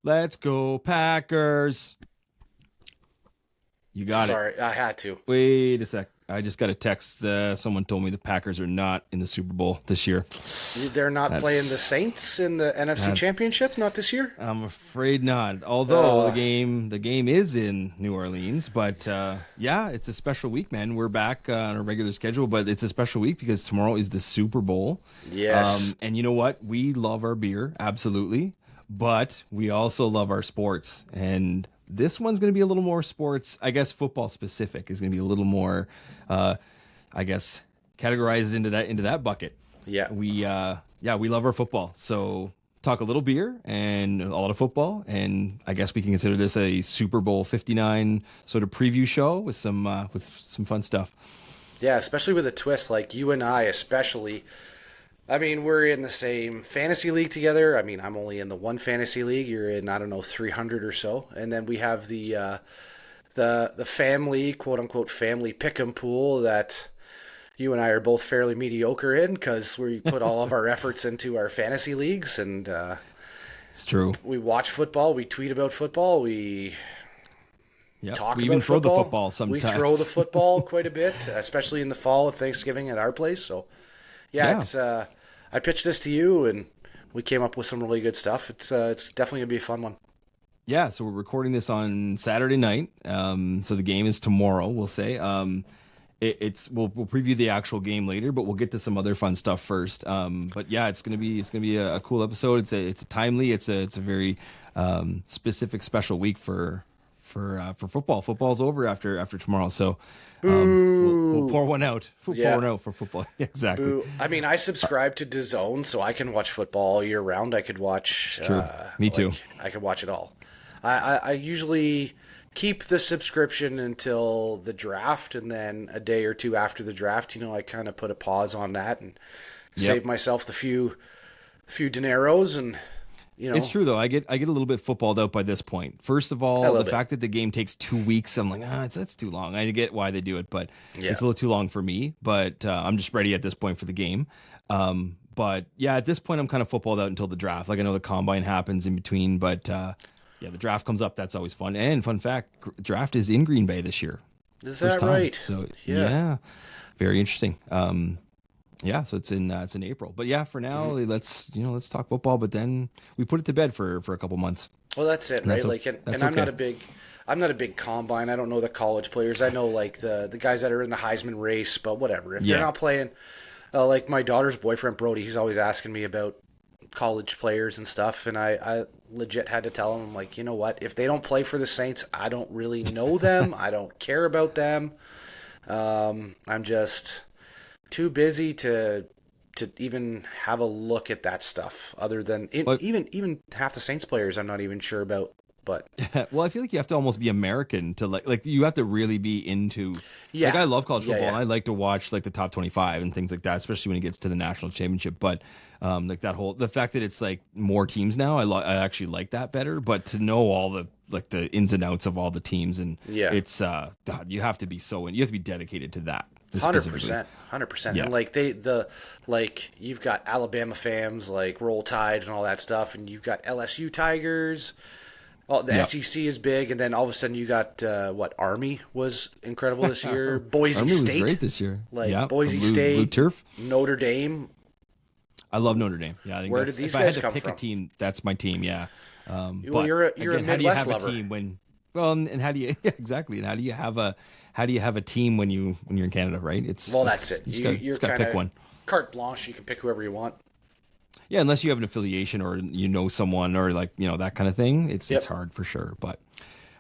Let's go, Packers. You got it. Sorry, I had to. Wait a sec. I just got a text. Someone told me the Packers are not in the Super Bowl this year. They're not playing the That's Saints in the NFC that. Championship, not this year. I'm afraid not. Although the Uh, game is in New Orleans, but yeah, it's a special week, man. We're back on a regular schedule, but it's a special week because tomorrow is the Super Bowl. yes. And you know what? We love our beer, absolutely, but we also love our sports. And this one's going to be a little more sports, I guess. Football specific is going to be a little more, uh, I guess, categorized into that bucket. Yeah. Yeah, we love our football. So talk a little beer and a lot of football, and I guess we can consider this a Super Bowl 59 sort of preview show with some fun stuff. Yeah, especially with a twist like you and I, especially. I mean, we're in the same fantasy league together. I mean, I'm only in the one fantasy league. You're in, I don't know, 300 or so. And then we have the family, quote unquote, family pick'em pool that you and I are both fairly mediocre in because we put all of our efforts into our fantasy leagues and It's true. we watch football, we tweet about football, we Yep. talk We even about throw the football. football We throw the sometimes. football quite a bit, especially in the fall with Thanksgiving at our place. So yeah, Yeah. it's I pitched this to you and we came up with some really good stuff. It's definitely gonna be a fun one. Yeah, so we're recording this on Saturday night. So the game is tomorrow, we'll say. We'll preview the actual game later, but we'll get to some other fun stuff first. But yeah, it's gonna be a cool episode. It's a timely. It's a very specific special week for football. Football's over after tomorrow, so we'll pour Boo. one out. We'll pour Yeah. one out for football. Exactly. Boo. I mean, I subscribe to DAZN, so I can watch football all year round. I could watch, True. Me too. I could watch it all. I usually keep the subscription until the draft, and then a day or two after the draft, I kind of put a pause on that and Yep. save myself the few dineros, and It's true though. I get a little bit footballed out by this point. First of I all, the love it. fact that the game takes 2 weeks, I'm like, that's too long. I get why they do it, but Yeah, it's a little too long for me. But I'm just ready at this point for the game. But yeah, at this point, I'm kind of footballed out until the draft. Like I know the combine happens in between, but yeah, the draft comes up. That's always fun. And fun fact, draft is in Green Bay this year, is first that time. right? So Yeah. yeah, very interesting. Yeah, so it's in April. But yeah, for now, Hmm. let's talk football. But then we put it to bed for a couple months, Well, that's it, and right? Like, and that's I'm not okay. a big combine. I don't know the college players. I know like the guys that are in the Heisman race, but whatever. If they're Yeah, not playing, like my daughter's boyfriend Brody, he's always asking me about college players and stuff, and I legit had to tell him, I'm like, you know what? If they don't play for the Saints, I don't really know them. I don't care about them. I'm just too busy to even have a look at that stuff. Other than but even half the Saints players, I'm not even sure about. But well, I feel like you have to almost be American to like you have to really be into like yeah, I love college yeah, football and yeah, I like to watch like the top 25 and things like that, especially when it gets to the national championship. But like the fact that it's like more teams now, I actually like that better. But to know all the like the ins and outs of all the teams and yeah. it's God, you have to be you have to be dedicated to that Hundred specifically. percent, 100%. Yeah. And like like you've got Alabama fans like Roll Tide and all that stuff, and you've got LSU Tigers. Oh, the Yeah. SEC is big, and then all of a sudden you got what Army was incredible this year. Boise Army was State, great this year. like Yeah, the Boise blue State, turf. Notre Dame. I love Notre Dame. Yeah, I think Where did that's these if I had guys to come pick a from? team, that's my team. Yeah. Well, But you're a again, how do you Midwest have a lover. team when? Well, and how do you yeah, exactly? And how do you have a team when you're in Canada, right? Well, that's it. You just You're gotta kind pick of one. carte blanche. You can pick whoever you want. Yeah, unless you have an affiliation or someone or like that kind of thing. It's Yep. hard for sure. But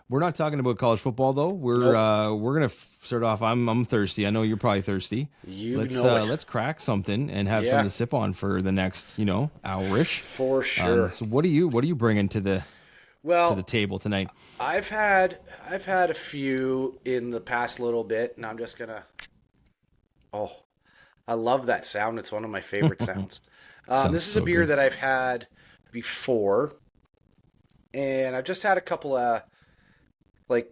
we're not talking about college football though. We're Nope. we're gonna start off. I'm thirsty. I know you're probably thirsty. You Let's know it. let's crack something and have something Yeah, to sip on for the next hourish. for sure. So what are you bringing to the Well, table tonight? I've had a few in the past little bit, and I'm just gonna. Oh, I love that sound. It's one of my favorite sounds. Sounds This is a so beer good. that I've had before, and I've just had a couple of like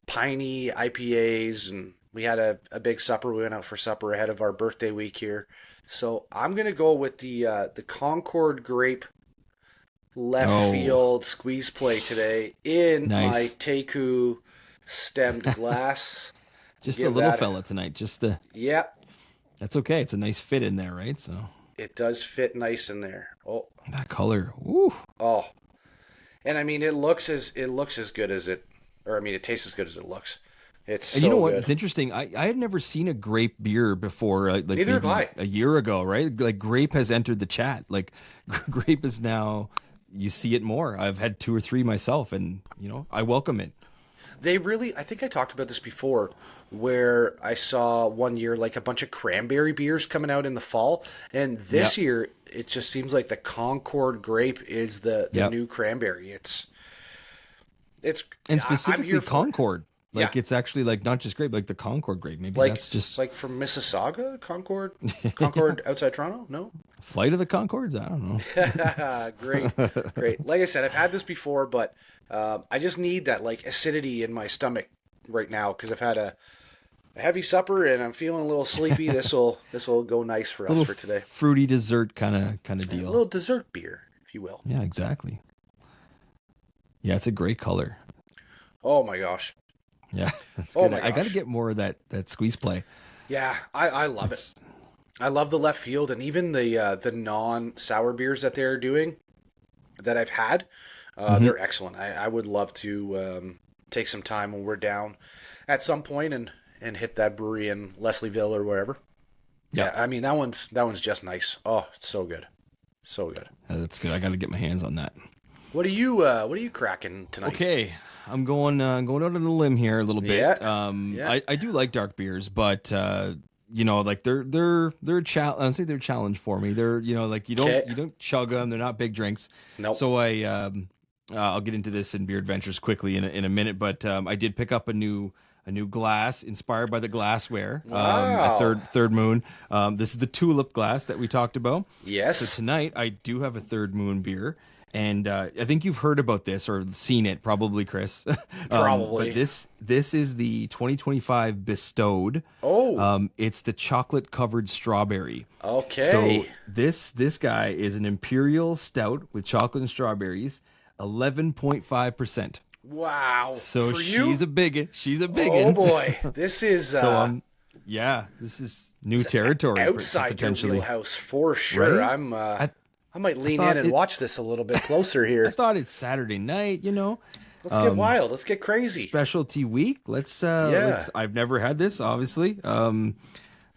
piney IPAs, and we had a big supper. We went out for supper ahead of our birthday week here, so I'm gonna go with the Concord Grape left field squeeze play today in my Nice. Teku stemmed glass. Just Give a little that- fella tonight. Just the. Yeah, That's okay. It's a nice fit in there, right? So it does fit nice in there. Oh, that color. Woo. oh, and I mean it looks as good as it, or I mean it tastes as good as it looks. It's And so you know what? good. It's interesting. I had never seen a grape beer before, like Neither have maybe I. a year ago, right? Like grape has entered the chat. Like grape is now, you see it more. I've had 2 or 3 myself, and I welcome it. They really, I think I talked about this before, where I saw one year like a bunch of cranberry beers coming out in the fall, and this year it just seems like the Concord grape is the Yep. new cranberry. It's And I'm specifically here for it. Concord. Like Yeah. it's actually like not just grape, like the Concord grape. Maybe Like that's just like from Mississauga, Concord, outside Toronto. No, Flight of the Concords. I don't know. great. Like I said, I've had this before, but I just need that like acidity in my stomach right now because I've had a heavy supper and I'm feeling a little sleepy. This will go nice for us for today. Fruity dessert kind of A deal. little dessert beer, if you will. Yeah, exactly. Yeah, it's a great color. Oh my gosh. Yeah, that's Oh good. my I got to gosh. get more of that squeeze play. Yeah, I love it. I love the left field and even the non-sour beers that they're doing that I've had. They're excellent. I would love to take some time when we're down at some point and hit that brewery in Leslieville or wherever. Yeah. I mean that one's just nice. Oh, it's so good. So good. That's good. I got to get my hands on that. What are you cracking tonight? Okay, I'm going out on a limb here a little bit. Yeah, yeah. I do like dark beers, but like they're a challenge. I'd say they're a challenge for me. They're like you don't chug them. They're not big drinks. Nope. So I'll get into this in Beer Adventures quickly in a minute, but I did pick up a new glass inspired by the glassware Wow. at Third Moon. This is the tulip glass that we talked about. Yes. So tonight I do have a Third Moon beer, and I think you've heard about this or seen it, probably, Chris. Probably. But this is the 2025 Bestowed. Oh. It's the chocolate covered strawberry. Okay. So this guy is an imperial stout with chocolate and strawberries, 11.5%. Wow. So For she's you? a biggin. She's a Oh biggin. boy. This is So yeah, this is new territory outside your potentially. wheelhouse for sure. Right? I might lean thought in and it- watch this a little bit closer I here. thought it's Saturday night, Let's get wild. Let's get crazy. specialty week. Let's I've never had this, obviously.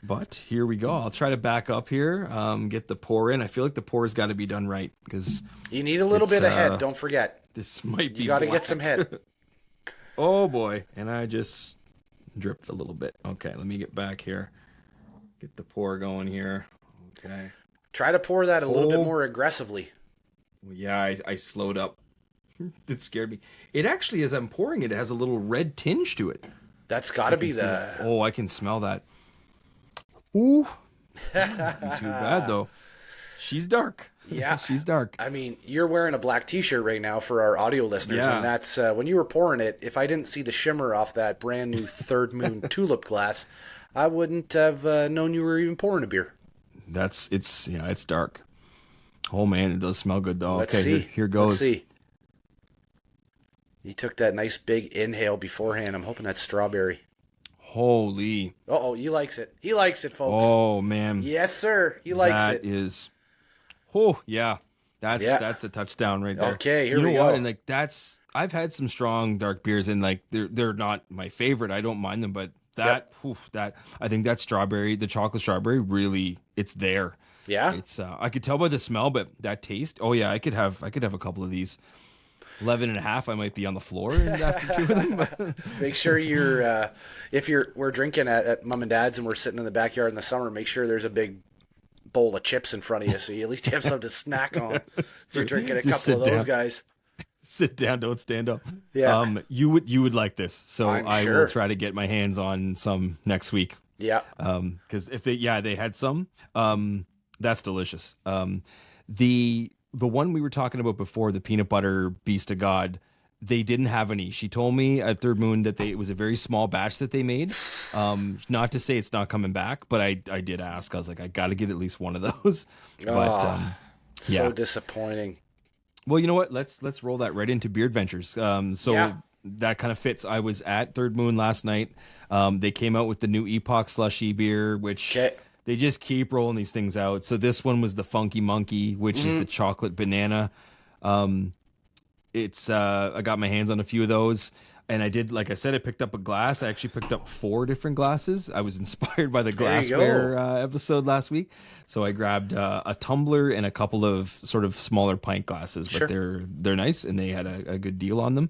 But here we go. I'll try to back up here, get the pour in. I feel like the pour's got to be done right because You need a little It's, bit of head. Don't forget. this might be You got to black. get some head. Oh boy, and I just dripped a little bit. Okay, let me get back here. Get the pour going here. Okay. Try to pour that a little bit Oh. more aggressively. Well, yeah, I slowed up. It scared me. It actually, as I'm pouring it, it has a little red tinge to it. That's got to be See the. that? Oh, I can smell that. Ooh. Not too bad though. She's dark. Yeah. She's dark. I mean, you're wearing a black T-shirt right now for our audio listeners, Yeah. and that's when you were pouring it. If I didn't see the shimmer off that brand new Third Moon tulip glass, I wouldn't have known you were even pouring a beer. It's dark. Oh man, it does smell good though. Let's Okay, see. here goes. Let's see. You took that nice big inhale beforehand. I'm hoping that's strawberry. Holy. Oh, he likes it. He likes it, folks. Oh man. Yes, sir. He likes That it. is. Oh yeah. Yeah. That's a touchdown right there. Okay, here you know we what? go. And like I've had some strong dark beers and like they're not my favorite. I don't mind them, but that I think that strawberry, the chocolate strawberry, really it's there. Yeah. It's I could tell by the smell, but that taste. Oh yeah, I could have a couple of these. 11 and a half, I might be on the floor after 2 of them. Make sure you're we're drinking at mom and dad's and we're sitting in the backyard in the summer, make sure there's a big bowl of chips in front of you so you at least have something to snack on if you're drinking a Just couple of sit those down. guys. Sit down, don't stand up. Yeah. You would like this, so I'm I sure. will try to get my hands on some next week. Yeah. Because if they had some, that's delicious. The one we were talking about before, the peanut butter beast of God, they didn't have any. She told me at Third Moon that it was a very small batch that they made. Not to say it's not coming back, but I did ask. I was like, I got to get at least one of those. But So yeah. disappointing. Well, you know what? Let's roll that right into Beer Adventures. So Yeah. that kind of fits. I was at Third Moon last night. They came out with the new Epoch Slushy beer, which Okay. they just keep rolling these things out. So this one was the Funky Monkey, which is the chocolate banana. It's I got my hands on a few of those, and I did, like I said, I picked up a glass. I actually picked up 4 different glasses. I was inspired by the There you glassware go. episode last week, so I grabbed a tumbler and a couple of sort of smaller pint glasses. But Sure. they're nice, and they had a good deal on them.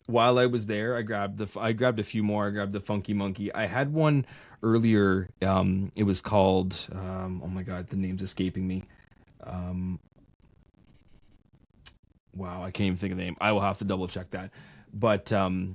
While I was there, I grabbed a few more. I grabbed the Funky Monkey. I had one earlier. It was called oh my god, the name's escaping me. Wow, I can't even think of the name. I will have to double check that. But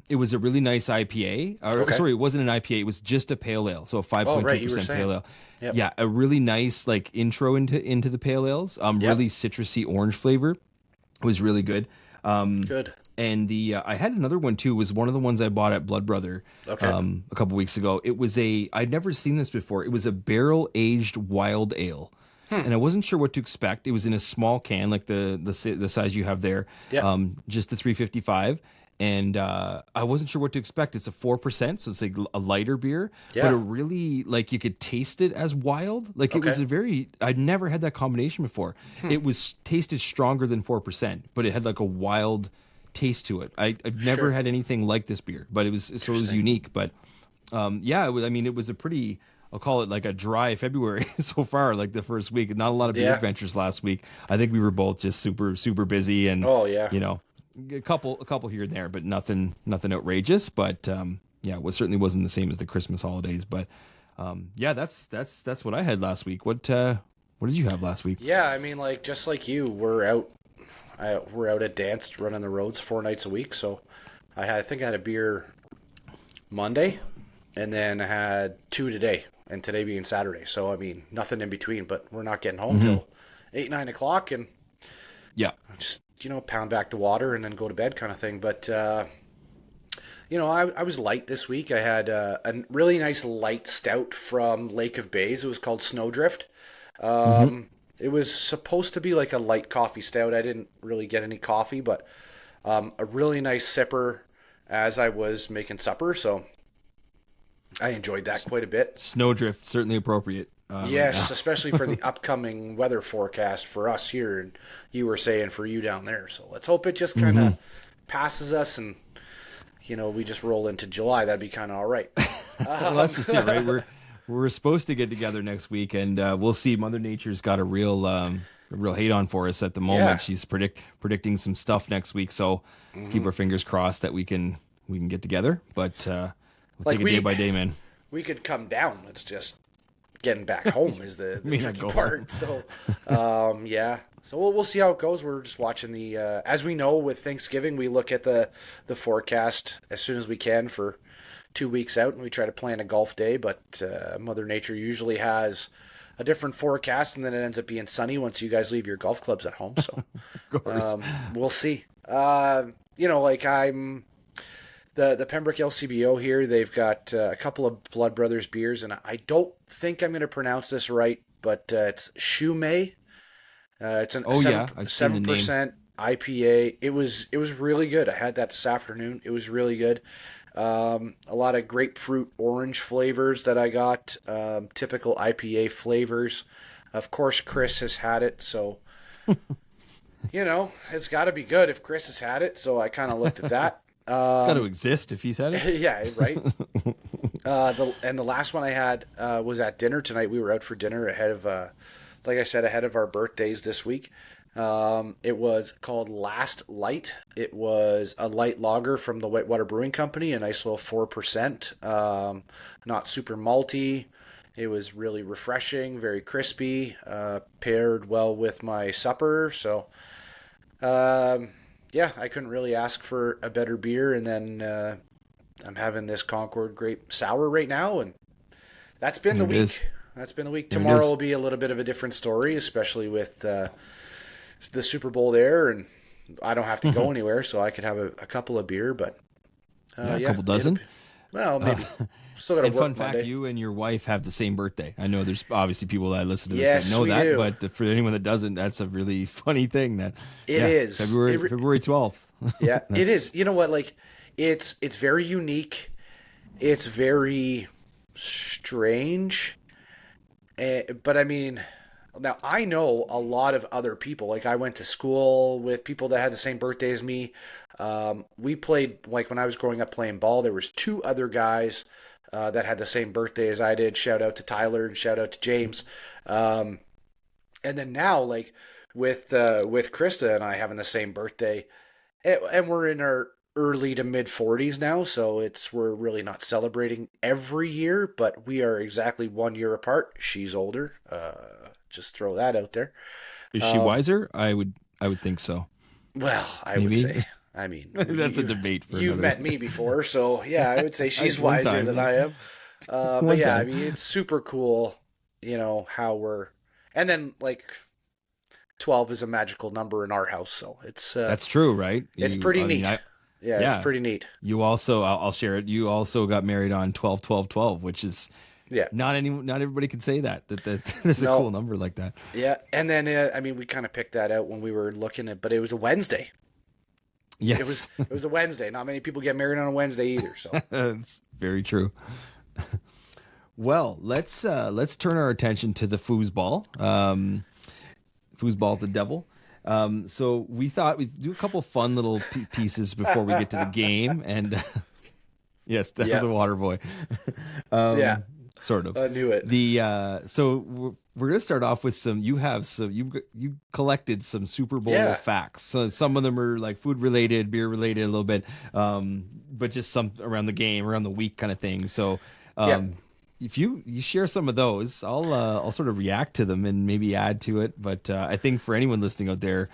it was a really nice IPA. Or, Okay. sorry, it wasn't an IPA. It was just a pale ale. So a Oh, right, you were 5.2% saying. pale ale. Yep. Yeah, a really nice like intro into the pale ales. Yep. Really citrusy orange flavor. It was really good. Good. And the I had another one too. It was one of the ones I bought at Blood Brother Okay. a couple weeks ago. It was I'd never seen this before. It was a barrel aged wild ale. And I wasn't sure what to expect. It was in a small can, like the size you have there, Yeah. just the 355. And I wasn't sure what to expect. It's a 4%, so it's like a lighter beer, Yeah. but it really, like, you could taste it as wild. Like, it was Okay. I'd never had that combination before. It was tasted stronger than 4%, but it had like a wild taste to it. I've never Sure. had anything like this beer, but it was unique. But yeah, I mean, it was a pretty, I'll call it like a dry February so far, like the first week. Not a lot of beer Yeah. adventures last week. I think we were both just super busy, and Oh, yeah. you know, a couple here and there, but nothing outrageous. But yeah, it certainly wasn't the same as the Christmas holidays. But yeah, that's what I had last week. What did you have last week? Yeah, I mean, like just like you, we're out at Dance running the roads 4 nights a week. So I think I had a beer Monday, and then I had 2 today, and today being Saturday. So I mean, nothing in between. But we're not getting home till 8, 9 o'clock, and Yeah, just pound back the water and then go to bed kind of thing. But I was light this week. I had a really nice light stout from Lake of Bays. It was called Snowdrift. It was supposed to be like a light coffee stout. I didn't really get any coffee, but a really nice sipper as I was making supper. So I enjoyed that quite a bit. Snowdrift, certainly appropriate. Yes, especially for the upcoming weather forecast for us here, and you were saying for you down there. So let's hope it just kind of passes us, and we just roll into July. That'd be kind of all right. Well, that's just it, right? We're supposed to get together next week, and we'll see. Mother Nature's got a real hate on for us at the moment. Yeah. She's predicting some stuff next week, so let's keep our fingers crossed that we can get together. But we'll Like take it day by day, man. We could come down. It's just getting back home is the May not tricky go part. So, yeah. So we'll see how it goes. We're just watching the. As we know, with Thanksgiving, we look at the forecast as soon as we can for 2 weeks out, and we try to plan a golf day. But Mother Nature usually has a different forecast, and then it ends up being sunny once you guys leave your golf clubs at home. So Of course. we'll see. Like I'm. The Pembroke LCBO here, they've got a couple of Blood Brothers beers, and I don't think I'm going to pronounce this right, but it's Shumei. It's an Oh, yeah, I've seen the name. 7% IPA. It was really good. I had that this afternoon. It was really good. A lot of grapefruit orange flavors that I got. Typical IPA flavors. Of course, Chris has had it, so it's got to be good if Chris has had it. So I kind of looked at that. It's got to exist if he's had it. Yeah, right. The last one I had was at dinner tonight. We were out for dinner ahead of, like I said, ahead of our birthdays this week. It was called Last Light. It was a light lager from the Whitewater Brewing Company, a nice little 4%. Not super malty. It was really refreshing, very crispy, paired well with my supper. So, yeah, I couldn't really ask for a better beer. And then I'm having this Concord Grape Sour right now, and that's been the There it is. week. That's been the week. There it Tomorrow is. will be a little bit of a different story, especially with the Super Bowl there, and I don't have to go anywhere, so I could have a couple of beer. But Yeah, a yeah, couple dozen. Well, maybe. Still got to And work fun fact, Monday. you and your wife have the same birthday. I know there's obviously people that listen to this Yes, that know we that, do. but for anyone that doesn't, that's a really funny thing. That It yeah, is. February 12th. Yeah, it That's is. You know what? Like, it's very unique. It's very strange. But I mean, now I know a lot of other people. Like, I went to school with people that had the same birthday as me. We played, like, when I was growing up playing ball, there was two other guys that had the same birthday as I did. Shout out to Tyler and shout out to James. Um, and then now, like, with Krista and I having the same birthday, and we're in our early to mid 40s now, so we're really not celebrating every year, but we are exactly 1 year apart. She's older. Just throw that out there. is she Um, wiser? I would think so. well, I would Maybe say. I mean, that's a debate for you've another met me before, so yeah, I would say she's one wiser time. than Yeah. I am. But One yeah, I time. mean, it's super cool, how and then like 12 is a magical number in our house, so That's true, right? it's pretty I mean, neat. Yeah, it's yeah. pretty neat. You also, I'll share it. You also got married on 12/12/12, which is Yeah. not everybody can say that there's a No. cool number like that. Yeah, and then I mean, we kind of picked that out when we were looking at, but it was a Wednesday. It was Yes, it was a Wednesday. Not many people get married on a Wednesday either. So it's very true. Well, let's turn our attention to the foosball. Foosball the devil. So we thought we'd do a couple fun little pieces before we get to the game, and yes, that Yeah. was the water boy. yeah, Sort of. I knew it. We're gonna start off with you collected some Super Bowl Yeah. facts. So some of them are like food related, beer related a little bit, but just some around the game, around the week kind of thing. So Yeah. if you share some of those, I'll sort of react to them and maybe add to it. But I think for anyone listening out there,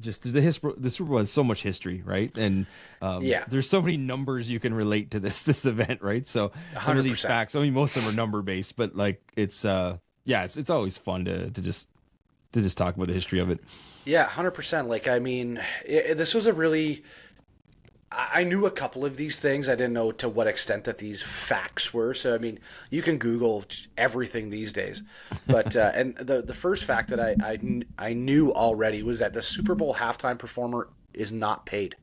just the Super Bowl has so much history, right? And Yeah. there's so many numbers you can relate to this event, right? So some of these 100%. facts, I mean, most of them are number based, but like it's always fun to just talk about the history of it. Yeah, 100%. Like, I mean, this was a really. I knew a couple of these things. I didn't know to what extent that these facts were. So, I mean, you can Google everything these days. But and the first fact that I knew already was that the Super Bowl halftime performer is not paid.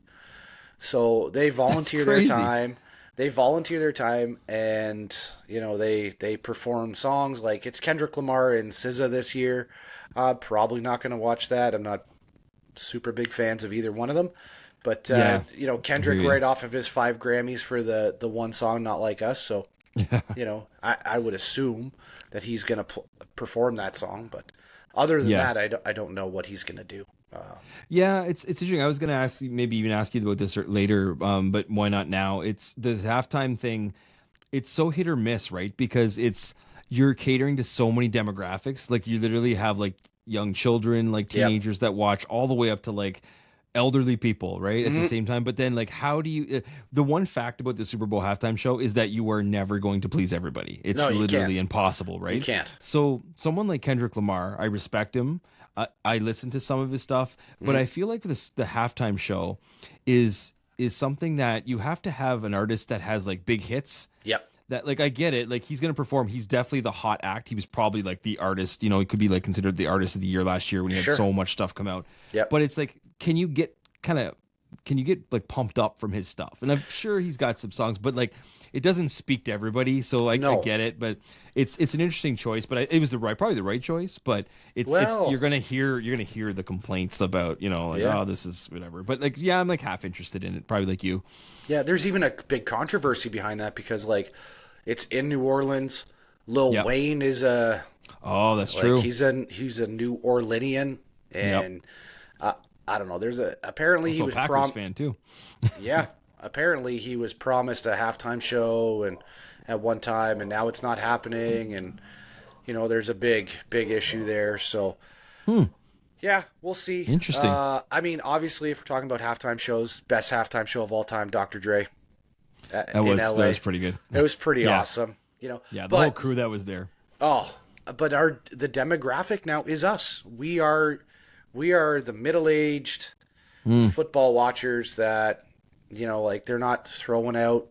So they volunteer their crazy. time. They volunteer their time, and they perform songs like it's Kendrick Lamar and SZA this year. Probably not going to watch that. I'm not super big fans of either one of them. But Yeah, Kendrick I hear you. right off of his 5 Grammys for the one song "Not Like Us," so Yeah. I would assume that he's gonna perform that song. But other than Yeah. that, I don't know what he's gonna do. Yeah, it's interesting. I was going to ask you, maybe even ask you about this later, but why not now? It's the halftime thing. It's so hit or miss, right? Because you're catering to so many demographics. Like you literally have like young children, like Yep. teenagers that watch all the way up to like elderly people, right? At the same time. But then like how do you the one fact about the Super Bowl halftime show is that you are never going to please everybody. It's No, you literally can't. impossible, right? You can't. So someone like Kendrick Lamar, I respect him. I listen to some of his stuff, but I feel like the halftime show is something that you have to have an artist that has like big hits. Yep. That like I get it, like he's gonna perform. He's definitely the hot act. He was probably like the artist. He could be like considered the artist of the year last year when he had Sure. so much stuff come out. Yep. But it's like, can you get like pumped up from his stuff? And I'm sure he's got some songs, but like it doesn't speak to everybody. So I No. get it, but it's an interesting choice. But it was probably the right choice. But it's Well- you're gonna hear the complaints about like Yeah. oh, this is whatever. But like I'm like half interested in it, probably like you. Yeah, there's even a big controversy behind that because like it's in New Orleans. Lil Yep. Wayne is a Oh, that's like true. he's a New Orleanian, and I don't know. There's apparently he So was Packers fan too. Yeah, apparently he was promised a halftime show and at one time, and now it's not happening, and there's a big issue there. So yeah, we'll see. Interesting. I mean, obviously, if we're talking about halftime shows, best halftime show of all time, Dr. Dre. That In was LA. pretty good. It was pretty Yeah. awesome. Yeah, the but whole crew that was there. but the demographic now is us. We are the middle-aged football watchers that like they're not throwing out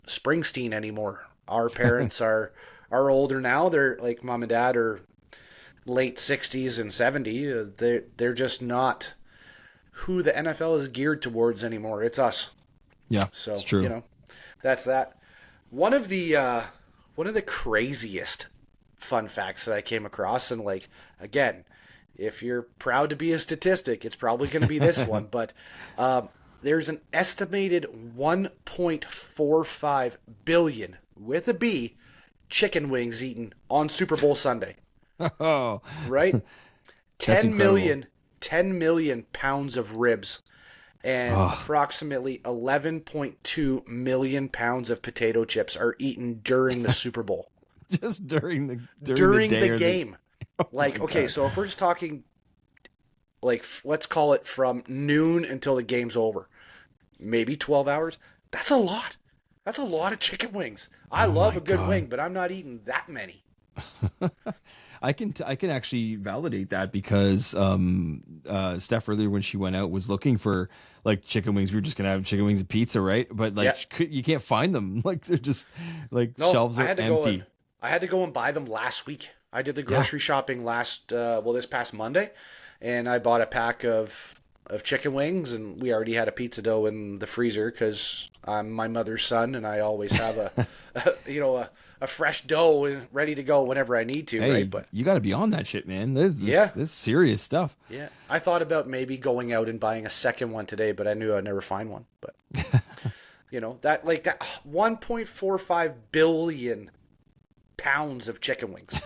Springsteen anymore. Our parents are older now. They're like mom and dad are late 60s and 70. They're just not who the NFL is geared towards anymore. It's us. Yeah, So, it's true. you know, that's that. One of the craziest fun facts that I came across, and like again, if you're proud to be a statistic, it's probably going to be this one. But there's an estimated 1.45 billion with a B chicken wings eaten on Super Bowl Sunday. Oh, Right? That's 10 incredible. million, 10 million pounds of ribs and Oh. approximately 11.2 million pounds of potato chips are eaten during the Super Bowl. just during the During day the or game. Like, my okay, God. so if we're just talking, like, let's call it from noon until the game's over, maybe 12 hours, that's a lot. That's a lot of chicken wings. I Oh love my a good God. wing, but I'm not eating that many. I can actually validate that because Steph earlier when she went out was looking for like chicken wings. We were just gonna have chicken wings and pizza, right? But like Yeah. you can't find them. Like they're just like No, shelves I are had to empty. I had to go and buy them last week. I did the Yeah. grocery shopping this past Monday, and I bought a pack of chicken wings, and we already had a pizza dough in the freezer because I'm my mother's son, and I always have a fresh dough ready to go whenever I need to, Hey, right? But you got to be on that shit, man. Yeah. This is serious stuff. yeah, I thought about maybe going out and buying a second one today, but I knew I'd never find one. But that 1.45 billion pounds of chicken wings.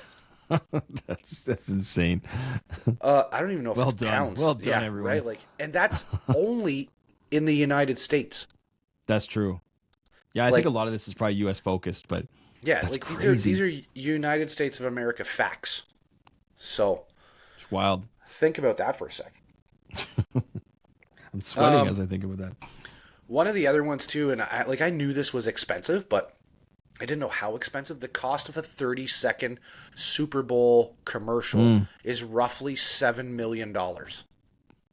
That's insane. I don't even know if Well it's done. pounds. Well done, yeah, everyone. right. Like, and that's only in the United States. That's true. Yeah, I Like- think a lot of this is probably U.S. focused, but Yeah, That's like crazy. these are United States of America facts. So it's wild. think about that for a second. I'm sweating as I think about that. One of the other ones too, and I knew this was expensive, but I didn't know how expensive. The cost of a 30-second Super Bowl commercial is roughly $7 million. As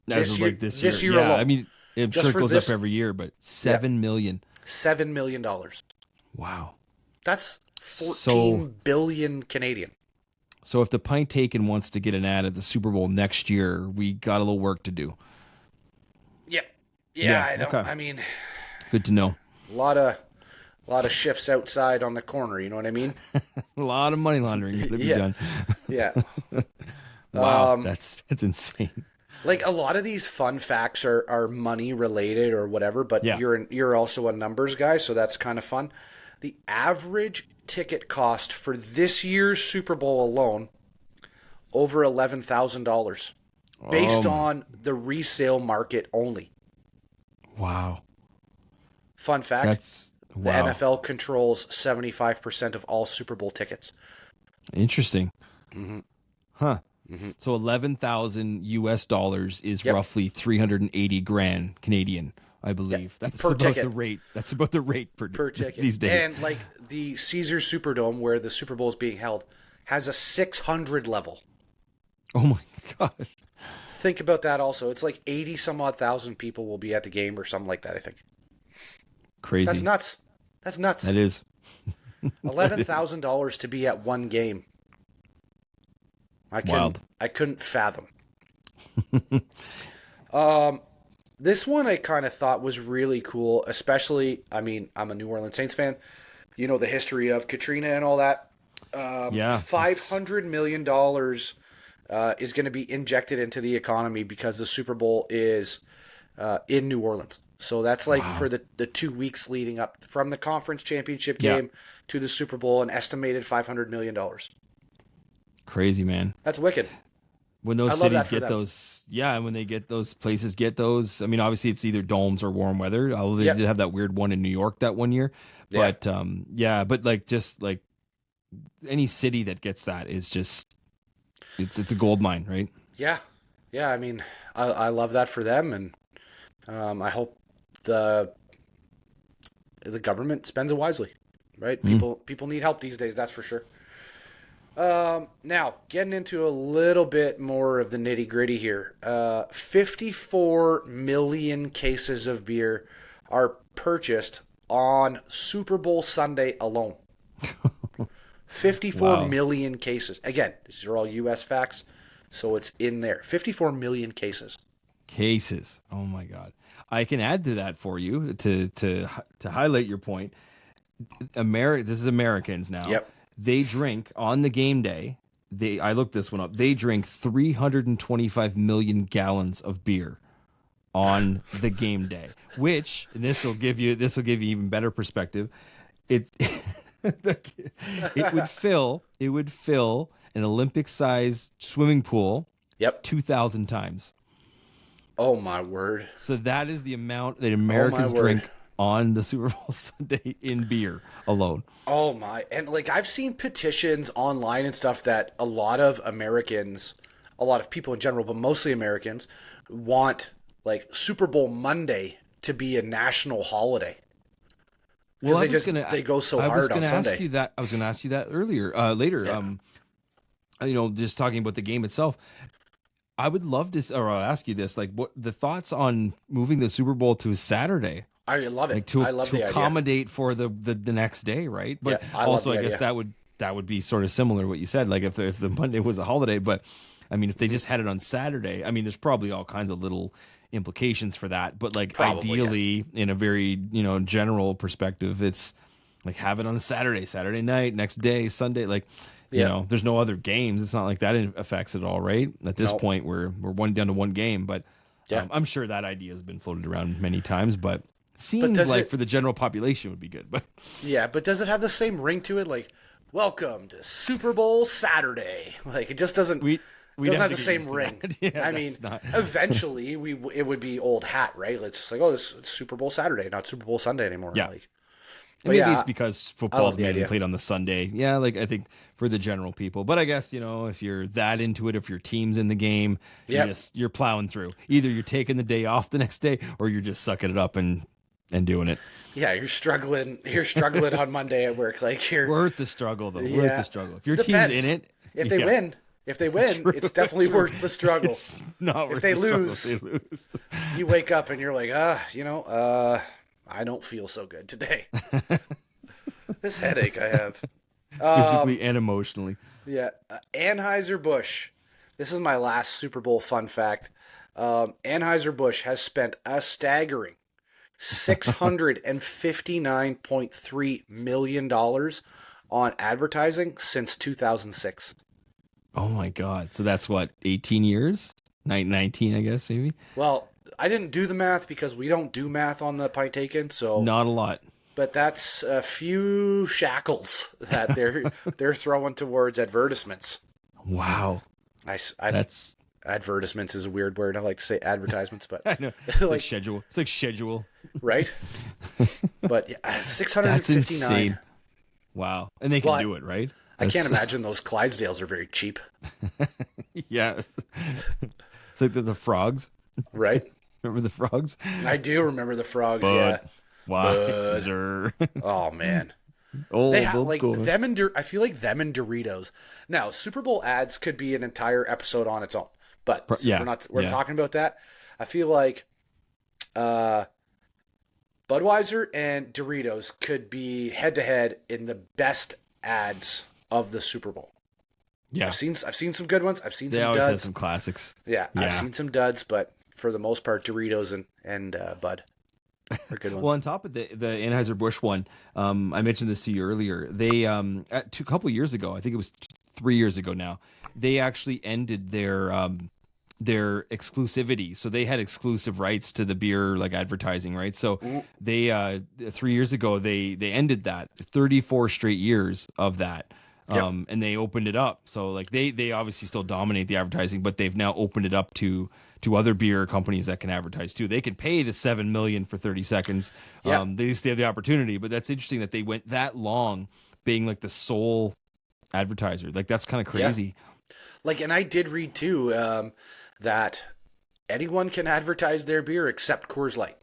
this of year- like this this year, year yeah. alone. I mean, I'm Just sure it for goes this- up every year, but 7 million. $7 million. Wow. That's 14 billion Canadian. So if the Pint Taken wants to get an ad at the Super Bowl next year, we got a little work to do. Yeah. Yeah, I don't. okay. I mean, Good to know. a lot of shifts outside on the corner. You know what I mean? A lot of money laundering got to be Yeah. done. Yeah. Wow, that's insane. Like a lot of these fun facts are money related or whatever, but Yeah. you're also a numbers guy, so that's kind of fun. The average ticket cost for this year's Super Bowl alone over $11,000 based Oh, on the resale market only. Wow, Fun fact: that's the wow. NFL controls 75% of all Super Bowl tickets. Interesting. Mhm. Huh. Mhm. So 11,000 US dollars is Yep. roughly 380 grand Canadian, I believe. That's per about ticket. the rate. That's about the rate Per ticket these days. And like the Caesars Superdome, where the Super Bowl is being held, has a 600 level. Oh my god. Think about that also. It's like 80 some odd thousand people will be at the game or something like that, I think. Crazy. That's nuts. That's nuts. That is. $11,000 to be at one game. Wild. I couldn't fathom. This one I kind of thought was really cool, especially, I mean, I'm a New Orleans Saints fan. You know the history of Katrina and all that. Yeah. $500 million is going to be injected into the economy because the Super Bowl is in New Orleans. So that's like Wow. for the 2 weeks leading up from the conference championship Yeah. game to the Super Bowl, an estimated $500 million. Crazy, man. That's wicked. When I those love cities that for get them. those, yeah, and when they get those places get those, I mean, obviously it's either domes or warm weather. Although they Yep. did have that weird one in New York that one year, Yeah. but yeah, but like just like any city that gets that is just it's a gold mine, right? Yeah. Yeah, I mean, I love that for them, and I hope the government spends it wisely, right? People need help these days, that's for sure. Now, getting into a little bit more of the nitty gritty here. 54 million cases of beer are purchased on Super Bowl Sunday alone. 54 Wow. million cases. Again, these are all U.S. facts, so it's in there. 54 million cases. Cases. Oh my God. I can add to that for you to highlight your point. This is Americans now. Yep. They drink on the game day. I looked this one up. They drink 325 million gallons of beer on the game day, which, and this will give you even better perspective. It it would fill an Olympic sized swimming pool Yep. 2,000 times. Oh my word. So that is the amount that Oh Americans my word. drink on the Super Bowl Sunday in beer alone. Oh my. And like I've seen petitions online and stuff that a lot of Americans, a lot of people in general, but mostly Americans, want like Super Bowl Monday to be a national holiday. Well, Because they go so hard on Sunday. I was going to ask you that later. Yeah. Just talking about the game itself. I would love to, or I'll ask you this: like, what the thoughts on moving the Super Bowl to a Saturday? I love it. Like to I love the idea. accommodate for the next day, right? But Yeah, I love also, the I guess idea. that would be sort of similar to what you said. Like if the Monday was a holiday, but I mean, if they just had it on Saturday, I mean, there's probably all kinds of little implications for that. But like Probably, yeah. ideally, in a very general perspective, it's like have it on a Saturday night, next day, Sunday, like. Yeah. There's no other games. It's not like that affects it all, right? At this No. point, we're one down to one game, but Yeah. I'm sure that idea has been floated around many times. But seems does like it- for the general population would be good. But Yeah, but does it have the same ring to it? Like, welcome to Super Bowl Saturday. Like, it just doesn't. we'd doesn't have to the get same used to ring. that. Yeah, I mean, that's not. eventually it would be old hat, right? It's just like, oh, this it's Super Bowl Saturday, not Super Bowl Sunday anymore. Yeah. Like, And maybe yeah, it's because I football's love the mainly idea. played on the Sunday. Yeah, like I think for the general people. But I guess if you're that into it, if your team's in the game, Yep. you're plowing through. Either you're taking the day off the next day, or you're just sucking it up and doing it. Yeah, you're struggling. You're struggling on Monday at work. Like you're Worth the struggle, though. Worth Yeah. the struggle. If your Depends. team's in it, if they yeah. win. If they win, True, it's definitely true. worth the struggle. It's not worth they the struggle lose- if they lose. You wake up and you're like, I don't feel so good today. This headache I have. Physically and emotionally. Yeah, Anheuser-Busch. This is my last Super Bowl fun fact. Anheuser-Busch has spent a staggering $659.3 million on advertising since 2006. Oh my God. So that's what, 18 years? 19, I guess, maybe? Well, I didn't do the math because we don't do math on the Pint Taken, so Not a lot. but that's a few shackles that they're throwing towards advertisements. Wow. That's, Advertisements is a weird word. I like to say advertisements, but I know. It's like Like- schedule. It's like schedule. right? But yeah, That's 659. insane. Wow. And they can Well, do it, right? I can't That's- imagine those Clydesdales are very cheap, Yes. It's like the frogs. right? Remember the frogs? I do remember the frogs. Bud. Bud. Wiser. Yeah. Oh man. Old, They have old like school. them and I feel like them and Doritos. Now, Super Bowl ads could be an entire episode on its own, but since yeah, we're yeah. talking about that. I feel like Budweiser and Doritos could be head to head in the best ads of the Super Bowl. Yeah. I've seen some good ones. I've seen They some always had duds. some classics. Yeah, I've Yeah. seen some duds, but for the most part, Doritos and Bud are good ones. Well, on top of the Anheuser-Busch one, I mentioned this to you earlier. They a couple years ago, I think it was 3 years ago now, they actually ended their exclusivity. So they had exclusive rights to the beer like advertising, right? So they 3 years ago they ended that. 34 straight years of that. Yep. And they opened it up. So like they obviously still dominate the advertising, but they've now opened it up to other beer companies that can advertise too. They can pay the $7 million for 30 seconds. Yeah. They still have the opportunity, but that's interesting that they went that long being like the sole advertiser. Like that's kind of crazy. Like, and I did read too that anyone can advertise their beer except Coors Light.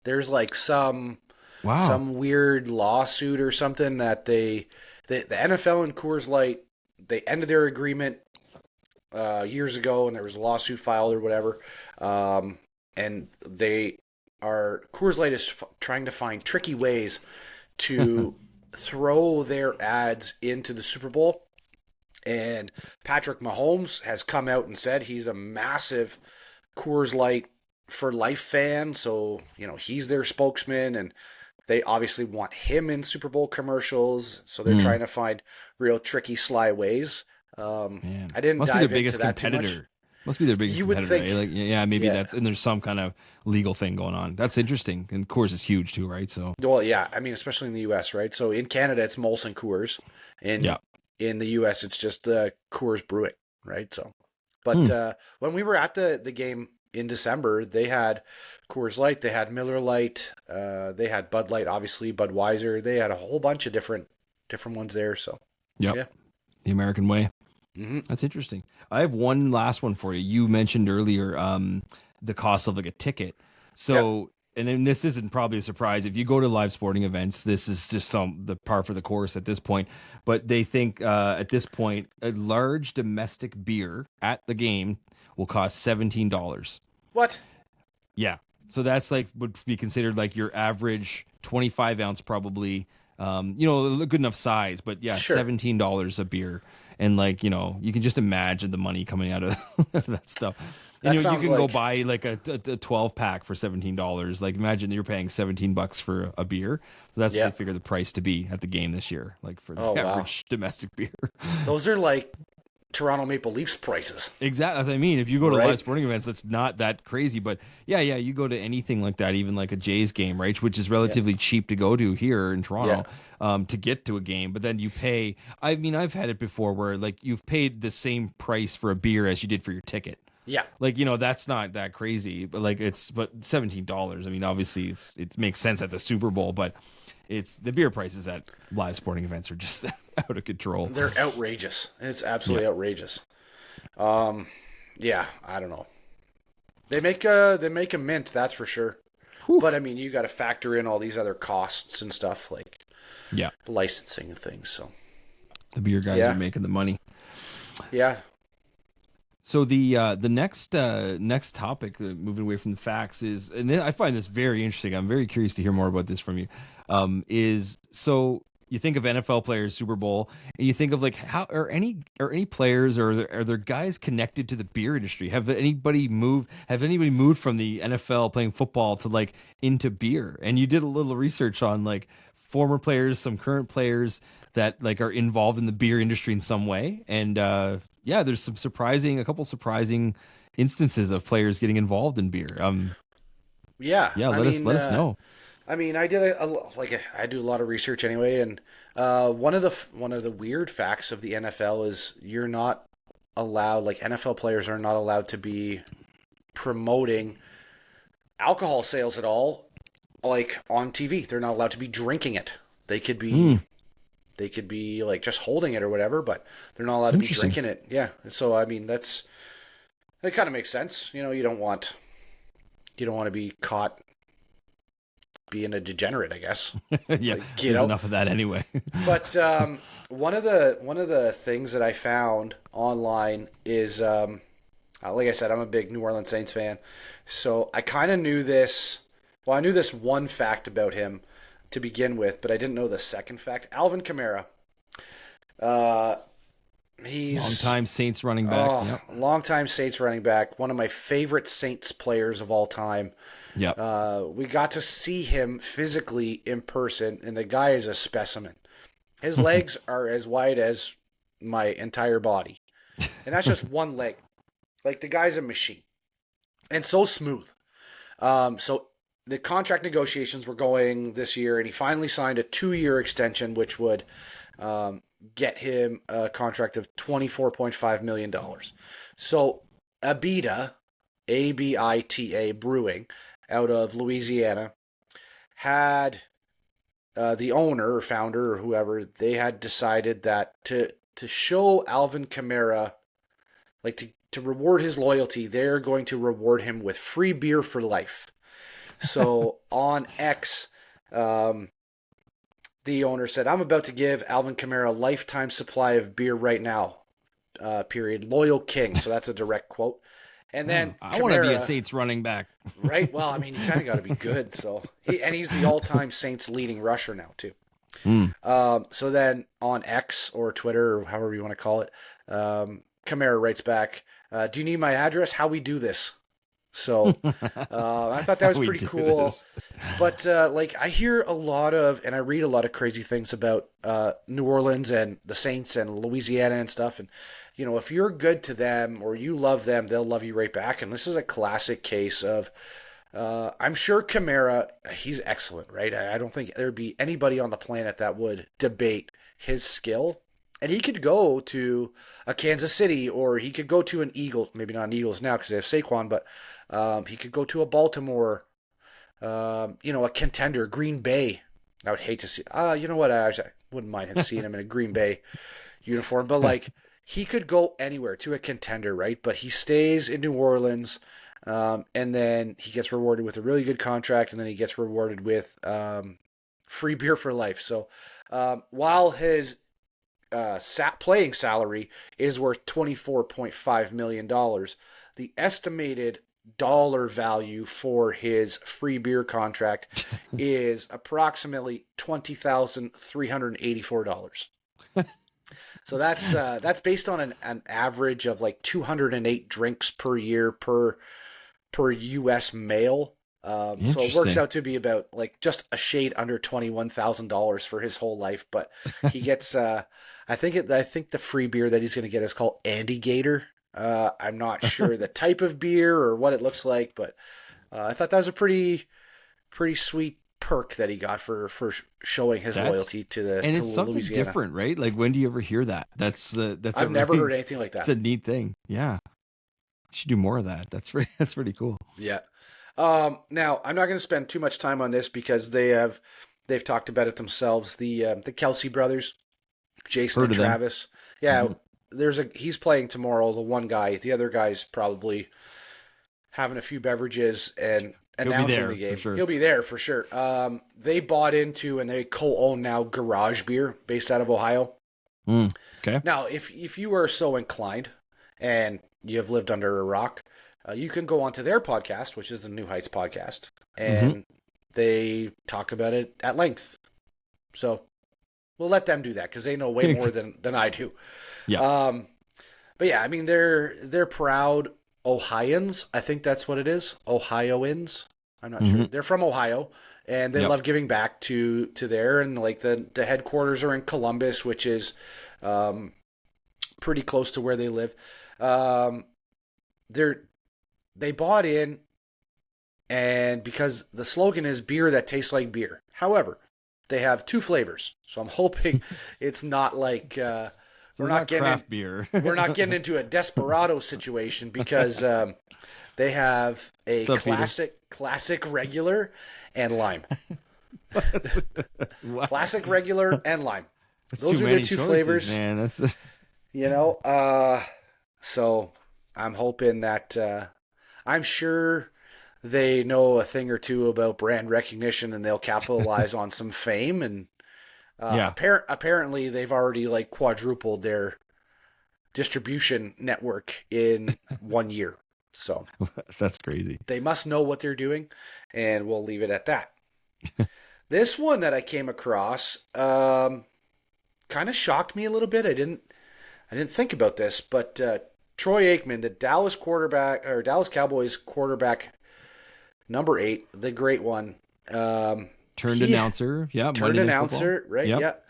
There's like some weird lawsuit or something that the NFL and Coors Light, they ended their agreement years ago, and there was a lawsuit filed or whatever, and they Coors Light is trying to find tricky ways to throw their ads into the Super Bowl. And Patrick Mahomes has come out and said he's a massive Coors Light for life fan. So, he's their spokesman, and they obviously want him in Super Bowl commercials. So they're trying to find real tricky, sly ways. Man, I didn't must be dive their biggest into that too much. competitor. Must be their biggest You would competitor. think. Like, yeah, maybe Yeah. and there's some kind of legal thing going on. That's interesting. And Coors is huge too, right? So Well, yeah. I mean, especially in the U.S., right? So in Canada, it's Molson Coors. yeah. In the U.S., it's just Coors Brewing, right? So, Hmm. but when we were at the game in December, they had Coors Light, they had Miller Lite, they had Bud Light, obviously Budweiser. They had a whole bunch of different ones there. So, Yep. yeah. The American way. hmm That's interesting. I have one last one for you. You mentioned earlier the cost of like a ticket. So, and then this isn't probably a surprise if you go to live sporting events. This is just the par for the course at this point. But they think at this point a large domestic beer at the game will cost $17. What? Yeah. So that's like would be considered like your average 25-ounce probably a good enough size, but yeah, Sure. $17 a beer. And like, you can just imagine the money coming out of, out of that stuff. That And you sounds can go like- buy like a 12 pack for $17. Like imagine you're paying $17 for a beer. So that's Yeah. what they figure the price to be at the game this year, like for the Oh, wow. average domestic beer. Those are like Toronto Maple Leafs prices. Exactly. As I mean, if you go to Right. live sporting events, that's not that crazy. But yeah, you go to anything like that, even like a Jays game, right? Which is relatively cheap to go to here in Toronto to get to a game. But then you pay. I mean, I've had it before where like you've paid the same price for a beer as you did for your ticket. Yeah. Like that's not that crazy. But like but $17. I mean, obviously it makes sense at the Super Bowl, but it's the beer prices at live sporting events are just out of control. They're outrageous. It's absolutely outrageous. Yeah, I don't know. They make a mint, that's for sure. Whew. But I mean, you got to factor in all these other costs and stuff like Yeah, licensing and things. So the beer guys Yeah. are making the money. yeah, So the next topic, moving away from the facts, is, and I find this very interesting. I'm very curious to hear more about this from you. Is so you think of NFL players, Super Bowl, and you think of like how are any players or are there guys connected to the beer industry? Have anybody moved from the NFL playing football to like into beer? And you did a little research on like former players, some current players that like are involved in the beer industry in some way, and there's a couple surprising instances of players getting involved in beer. yeah. Let us know. I mean, I did I do a lot of research anyway, and one of the weird facts of the NFL is you're not allowed, like NFL players are not allowed to be promoting alcohol sales at all, like on TV. They're not allowed to be drinking it. They could be like just holding it or whatever, but they're not allowed to be Interesting. drinking it. Yeah. So I mean, that kind of makes sense. You don't want to be caught being a degenerate, I guess. Yeah, there's enough of that anyway. But one of the things that I found online is, like I said, I'm a big New Orleans Saints fan, so I kind of knew this. Well, I knew this one fact about him to begin with, but I didn't know the second fact. Alvin Kamara. He's Long-time Saints running back. Yep. longtime Saints running back. One of my favorite Saints players of all time. Yep. We got to see him physically in person, and the guy is a specimen. His legs are as wide as my entire body, and that's just one leg. Like, the guy's a machine, and so smooth. So the contract negotiations were going this year, and he finally signed a 2-year extension, which would get him a contract of $24.5 million. So Abita, Abita Brewing, out of Louisiana, had the owner or founder or whoever, they had decided that to show Alvin Kamara, like to reward his loyalty, they're going to reward him with free beer for life. So on X, the owner said, "I'm about to give Alvin Kamara a lifetime supply of beer right now, period. Loyal King." So that's a direct quote. And then I want to be a Kamara, Saints running back. right? Well, I mean, you kind of got to be good. So he's the all-time Saints leading rusher now too. Mm. So then on X or Twitter or however you want to call it, Kamara writes back, "Do you need my address? How we do this?" So I thought that was We pretty do cool. this. But like I hear a lot of, and I read a lot of crazy things about New Orleans and the Saints and Louisiana and stuff. And you know, if you're good to them or you love them, they'll love you right back. And this is a classic case of. I'm sure Kamara, he's excellent, right? I don't think there'd be anybody on the planet that would debate his skill. And he could go to a Kansas City or he could go to an Eagles, maybe not an Eagles now because they have Saquon, but he could go to a Baltimore, a contender, Green Bay. I would hate to see. You know what? I wouldn't mind him seeing him in a Green Bay uniform, but like he could go anywhere to a contender, right? But he stays in New Orleans. And then he gets rewarded with a really good contract, and then he gets rewarded with free beer for life. So while his playing salary is worth $24.5 million, the estimated dollar value for his free beer contract is approximately $20,384. So that's based on an average of like 208 drinks per year per U.S. male. So it works out to be about like just a shade under $21,000 for his whole life. But he gets, I think the free beer that he's going to get is called Andy Gator. I'm not sure the type of beer or what it looks like, but I thought that was a pretty sweet perk that he got for showing his loyalty to the and to it's something Louisiana. different, right? Like when do you ever hear that? I've never heard anything like that. It's a neat thing. Yeah. Should do more of that. That's pretty cool. Yeah. Now I'm not going to spend too much time on this because they've talked about it themselves. The Kelce brothers, Jason and Travis. Yeah, he's playing tomorrow. The one guy, the other guy's probably having a few beverages and announcing the game. Sure. He'll be there for sure. They bought into and they co-own now Garage Beer based out of Ohio. Okay. Now, if you are so inclined and you have lived under a rock, you can go onto their podcast, which is the New Heights podcast, and they talk about it at length. So we'll let them do that because they know way more than I do. Yeah. But yeah, I mean they're proud Ohioans. I think that's what it is. Ohioans. I'm not sure. They're from Ohio, and they love giving back to there. And like the headquarters are in Columbus, which is pretty close to where they live. They bought in, and because the slogan is beer that tastes like beer. However, they have two flavors, so I'm hoping it's not like we're not getting craft beer. We're not getting into a desperado situation because they have a classic regular and lime. Classic regular and lime. Those are their two flavors, man. That's so I'm hoping that I'm sure they know a thing or two about brand recognition and they'll capitalize on some fame. And apparently they've already like quadrupled their distribution network in 1 year. So that's crazy. They must know what they're doing, and we'll leave it at that. This one that I came across kind of shocked me a little bit. I didn't think about this, but Troy Aikman, the Dallas Cowboys quarterback, number 8, the great one, turned announcer, right? Yep.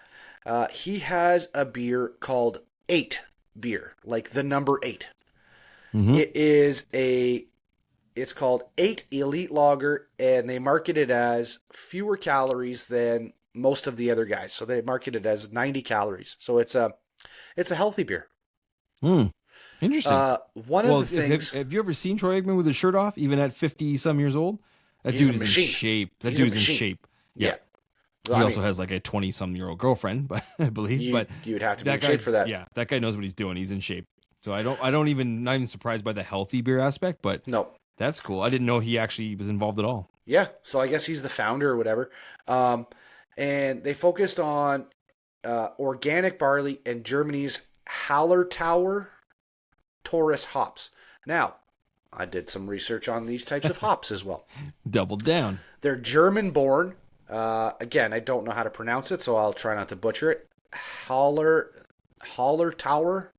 Yeah. He has a beer called 8 beer, like the number 8. It's called 8 Elite Lager, and they market it as fewer calories than most of the other guys. So they market it as 90 calories. So it's a healthy beer. Interesting. One of the things. Have you ever seen Troy Aikman with his shirt off, even at 50-some years old? That dude's in shape. That dude's in shape. Yeah. Well, he also has like a 20-some-year-old girlfriend, but I believe. You'd have to be in shape for that. Yeah, that guy knows what he's doing. He's in shape. So not even surprised by the healthy beer aspect, but no, that's cool. I didn't know he actually was involved at all. Yeah, so I guess he's the founder or whatever. And they focused on organic barley and Germany's Hallertauer Taurus hops. Now, I did some research on these types of hops as well. Doubled down. They're German-born. Again, I don't know how to pronounce it, so I'll try not to butcher it. Hallertauer,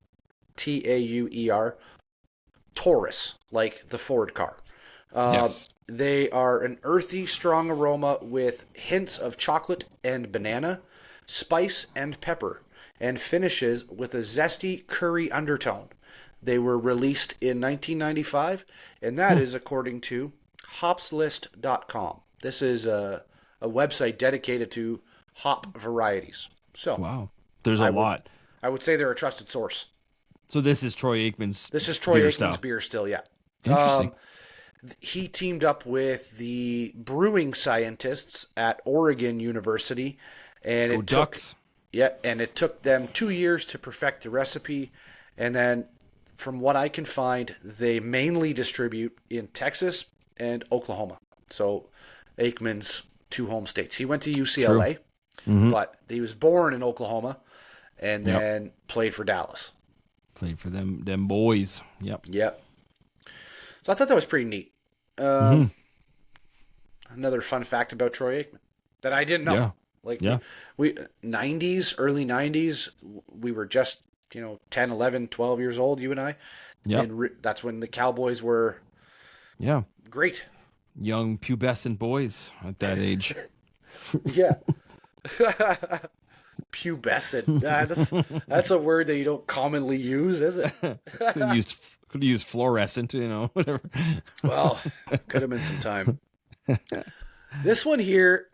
Tauer, Taurus, like the Ford car. Yes. They are an earthy, strong aroma with hints of chocolate and banana, spice and pepper, and finishes with a zesty curry undertone. They were released in 1995, and that is according to hopslist.com. This is a website dedicated to hop varieties. So, Wow. There's a lot. I would say they're a trusted source. So this is Troy Aikman's This is Troy beer Aikman's style. beer still, yeah. Interesting. He teamed up with the brewing scientists at Oregon University, and Go Ducks. it took them 2 years to perfect the recipe, and then from what I can find, they mainly distribute in Texas and Oklahoma. So Aikman's two home states. He went to UCLA, but he was born in Oklahoma and then played for Dallas. Played for them boys. Yep. Yep. So I thought that was pretty neat. Another fun fact about Troy Aikman that I didn't know. Yeah. Like Yeah. we 90s, early 90s, we were just, 10, 11, 12 years old, you and I. Yep. And that's when the Cowboys were Yeah. great. Young pubescent boys at that age. Yeah. Pubescent. That's a word that you don't commonly use, is it? could have used fluorescent, whatever. Well, could have been some time. This one here,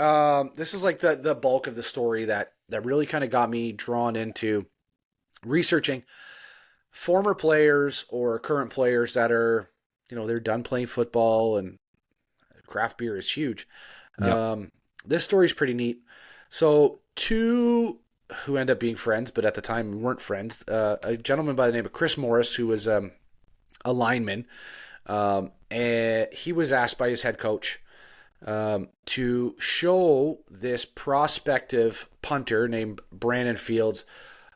this is like the bulk of the story that really kind of got me drawn into researching former players or current players that are, they're done playing football, and craft beer is huge. Yep. This story is pretty neat. So two who end up being friends, but at the time weren't friends, a gentleman by the name of Chris Morris, who was a lineman, and he was asked by his head coach to show this prospective punter named Brandon Fields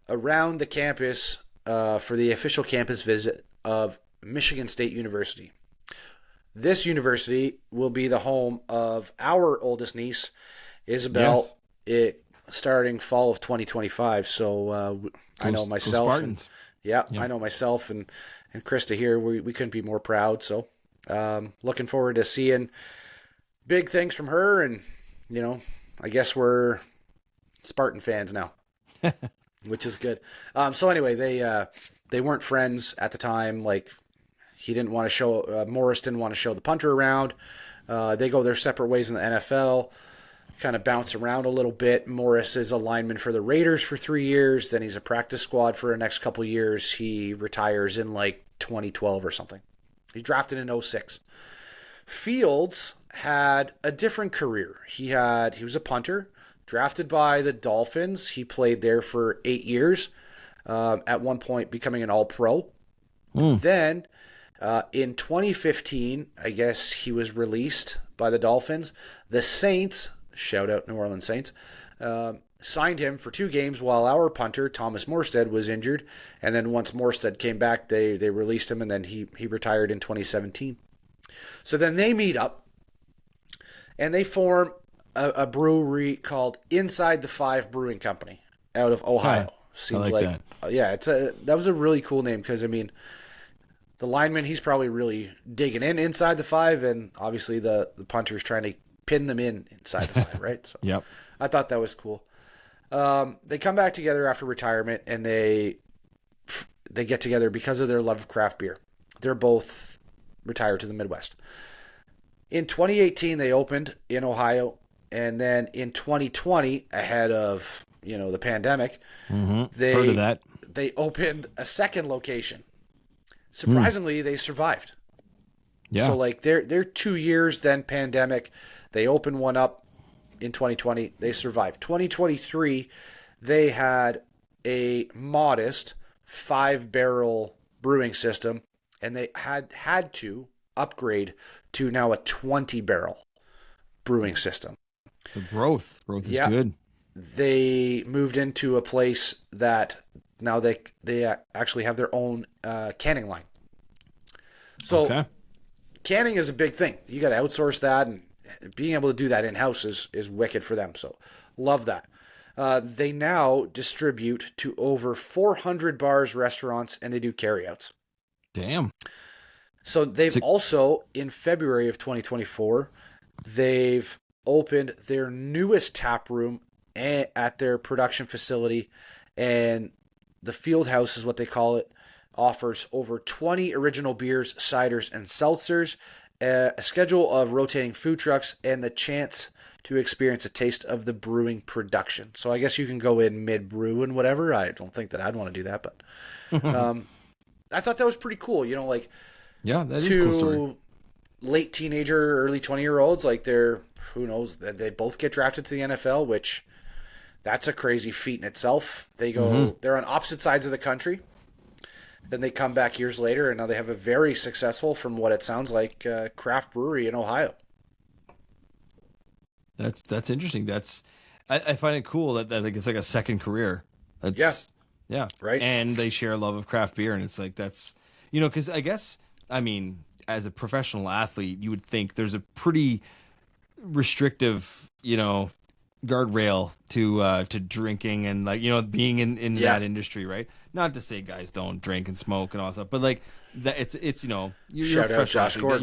around the campus for the official campus visit of Michigan State University. This university will be the home of our oldest niece, Isabel, starting fall of 2025. So I know myself. Spartans. I know myself and Krista here. We couldn't be more proud. So looking forward to seeing big things from her. And, I guess we're Spartan fans now, which is good. So anyway, they weren't friends at the time. Like, he didn't want to show, Morris didn't want to show the punter around. They go their separate ways in the NFL, kind of bounce around a little bit. Morris is a lineman for the Raiders for 3 years. Then he's a practice squad for the next couple years. He retires in like 2012 or something. He drafted in 2006. Fields had a different career. He was a punter, drafted by the Dolphins. He played there for 8 years, at one point becoming an All-Pro. Then in 2015, I guess he was released by the Dolphins. The Saints, shout out New Orleans Saints, signed him for 2 games while our punter, Thomas Morstead, was injured. And then once Morstead came back, they released him, and then he retired in 2017. So then they meet up, and they form a brewery called Inside the Five Brewing Company out of Ohio. Seems like that. Yeah, that was a really cool name because, I mean, the lineman, he's probably really digging inside the five, and obviously the punter's trying to pin them inside the five, right? So Yep. I thought that was cool. They come back together after retirement, and they get together because of their love of craft beer. They're both retired to the Midwest. In 2018, they opened in Ohio, and then in 2020, ahead of the pandemic, Heard of that. they opened a second location. Surprisingly, they survived. Yeah. So like they're 2 years, then pandemic. They opened one up in 2020. They survived. 2023, they had a modest 5-barrel brewing system, and they had to upgrade to now a 20-barrel brewing system. So growth is good. They moved into a place that now they actually have their own canning line. So Okay. canning is a big thing. You got to outsource that, and being able to do that in house is wicked for them. So love that. They now distribute to over 400 bars, restaurants, and they do carryouts. Damn. So they've also, in February of 2024, they've opened their newest tap room at their production facility, and the Field House is what they call it, offers over 20 original beers, ciders, and seltzers, a schedule of rotating food trucks, and the chance to experience a taste of the brewing production. So I guess you can go in mid-brew and whatever. I don't think that I'd want to do that, but I thought that was pretty cool. You know, like, yeah, that is a cool story. Late teenager, early 20-year-olds, like they're, who knows, they both get drafted to the NFL, which that's a crazy feat in itself. They go, they're on opposite sides of the country. Then they come back years later, and now they have a very successful, from what it sounds like, craft brewery in Ohio. That's interesting. I find it cool that like it's like a second career. Yeah, right. And they share a love of craft beer, and it's like that's, you know, because I guess, I mean, as a professional athlete, you would think there's a pretty restrictive, you know, guardrail to drinking and, like, you know, being in that industry, right? Not to say guys don't drink and smoke and all that stuff, but like that it's you know, you're a professional athlete.